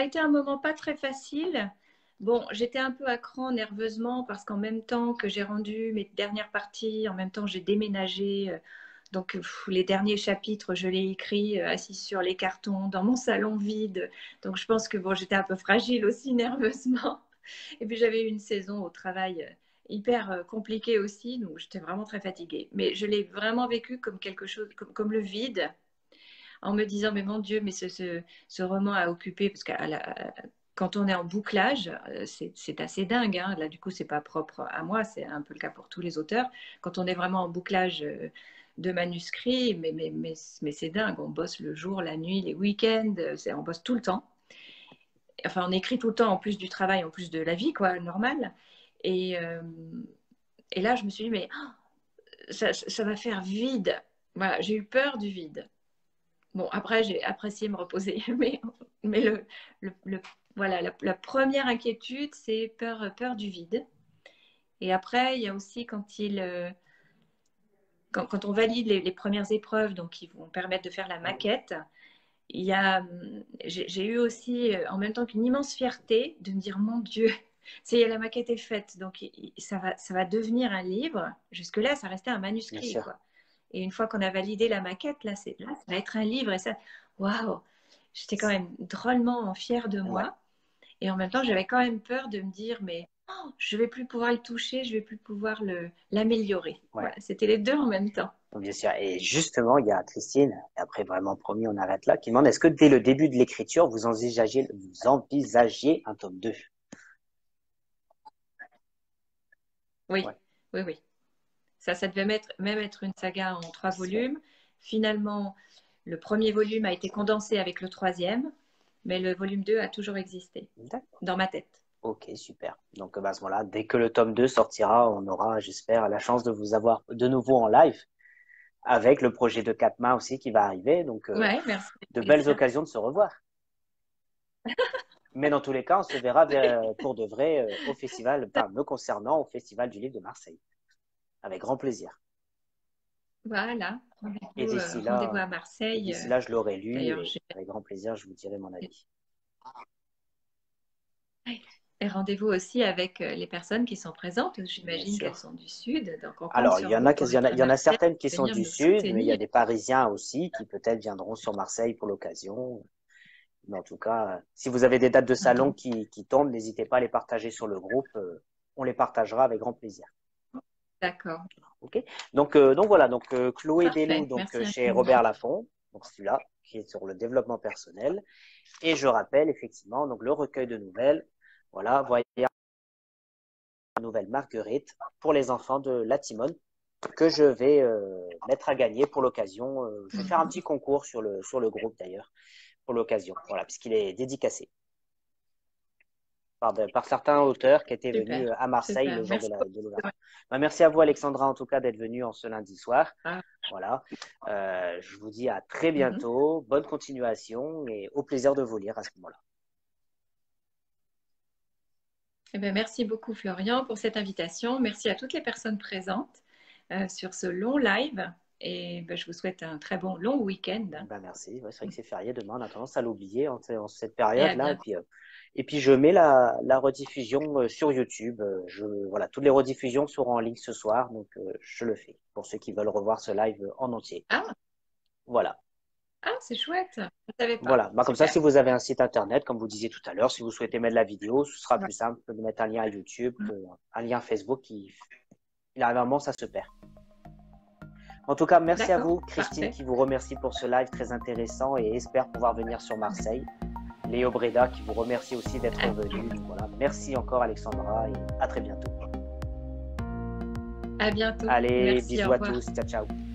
été un moment pas très facile. Bon, j'étais un peu à cran nerveusement parce qu'en même temps que j'ai rendu mes dernières parties, en même temps j'ai déménagé. Donc les derniers chapitres, je l'ai écrit assise sur les cartons dans mon salon vide. Donc je pense que bon, j'étais un peu fragile aussi nerveusement. Et puis j'avais eu une saison au travail hyper compliquée aussi, donc j'étais vraiment très fatiguée. Mais je l'ai vraiment vécu comme quelque chose, comme le vide, en me disant mais mon Dieu, mais ce roman a occupé parce que quand on est en bouclage, c'est assez dingue. Hein. Là, du coup, c'est pas propre à moi, c'est un peu le cas pour tous les auteurs. Quand on est vraiment en bouclage de manuscrits, mais c'est dingue. On bosse le jour, la nuit, les week-ends, on bosse tout le temps. Enfin, on écrit tout le temps en plus du travail, en plus de la vie, quoi, normale. Et, euh, et là, je me suis dit, mais ça va faire vide. Voilà, j'ai eu peur du vide. Bon, après, j'ai apprécié me reposer, mais voilà, la première inquiétude, c'est peur du vide. Et après, il y a aussi quand on valide les premières épreuves, donc qui vont permettre de faire la maquette, j'ai eu aussi en même temps qu'une immense fierté de me dire, mon Dieu, la maquette est faite, donc ça va devenir un livre. Jusque-là, ça restait un manuscrit, quoi. Et une fois qu'on a validé la maquette, là, ça va être un livre. Et ça, waouh, j'étais quand même drôlement fière de moi. Ouais. Et en même temps, j'avais quand même peur de me dire, mais je ne vais plus pouvoir le toucher, je ne vais plus pouvoir l'améliorer. Ouais. Voilà, c'était les deux en même temps. Bien sûr. Et justement, il y a Christine, et après vraiment promis, on arrête là, qui demande, est-ce que dès le début de l'écriture, vous envisagiez un tome 2? Oui, ouais. Oui. Ça devait même être une saga en 3 volumes. Finalement, le premier volume a été condensé avec le 3e, mais le volume 2 a toujours existé dans ma tête. Ok, super. Donc à ce moment-là, dès que le tome 2 sortira, on aura, j'espère, la chance de vous avoir de nouveau en live avec le projet de 4 mains aussi qui va arriver. Donc, ouais, merci. De belles occasions de se revoir. Mais dans tous les cas, on se verra pour de vrai au festival, enfin, me concernant, au Festival du Livre de Marseille. Avec grand plaisir. Voilà. Et rendez-vous à Marseille. D'ici là, je l'aurai lu et avec grand plaisir, je vous dirai mon avis. Et rendez-vous aussi avec les personnes qui sont présentes. J'imagine qu'elles sont du Sud. Donc alors, il y en a certaines qui sont du Sud, mais il y a des Parisiens aussi qui peut-être viendront sur Marseille pour l'occasion. Mais en tout cas, si vous avez des dates de salon qui tombent, n'hésitez pas à les partager sur le groupe. On les partagera avec grand plaisir. D'accord. Ok. Donc voilà. Donc Chloé Delou, donc chez Robert Laffont, donc celui-là qui est sur le développement personnel. Et je rappelle effectivement donc le recueil de nouvelles. Voilà, voyez la nouvelle Marguerite pour les enfants de la Timone que je vais mettre à gagner pour l'occasion. Je vais faire un petit concours sur le groupe d'ailleurs pour l'occasion. Voilà, puisqu'il est dédicacé. par certains auteurs qui étaient venus Super, à Marseille super. le jour Merci de beaucoup. l'ouverture. Bah, merci à vous, Alexandra, en tout cas, d'être venue en ce lundi soir. Ah, Voilà. Je vous dis à très mhm. bientôt. Bonne continuation et au plaisir de vous lire à ce moment-là. Eh bien, merci beaucoup, Florian, pour cette invitation. Merci à toutes les personnes présentes sur ce long live. Et ben, je vous souhaite un très bon long week-end. Ben, merci. Ouais, c'est vrai que c'est férié demain. On a tendance à l'oublier en cette Et à période-là. bientôt. Et puis, je mets la rediffusion sur YouTube. Voilà, toutes les rediffusions seront en ligne ce soir. Donc, je le fais pour ceux qui veulent revoir ce live en entier. Ah, Voilà. ah, c'est chouette. Je ne savais pas. Voilà. Bah, comme ça, Super. si vous avez un site internet, comme vous disiez tout à l'heure, si vous souhaitez mettre la vidéo, ce sera Ouais. plus simple de mettre un lien à YouTube un lien Facebook il arrive un moment, ça se perd. En tout cas, merci à D'accord, vous, Christine, parfait. qui vous remercie pour ce live très intéressant et espère pouvoir venir sur Marseille. Léo Breda, qui vous remercie aussi d'être venu. Voilà. Merci encore, Alexandra, et à très bientôt. À bientôt. Allez, Merci, au bisous à revoir. tous. Ciao, ciao.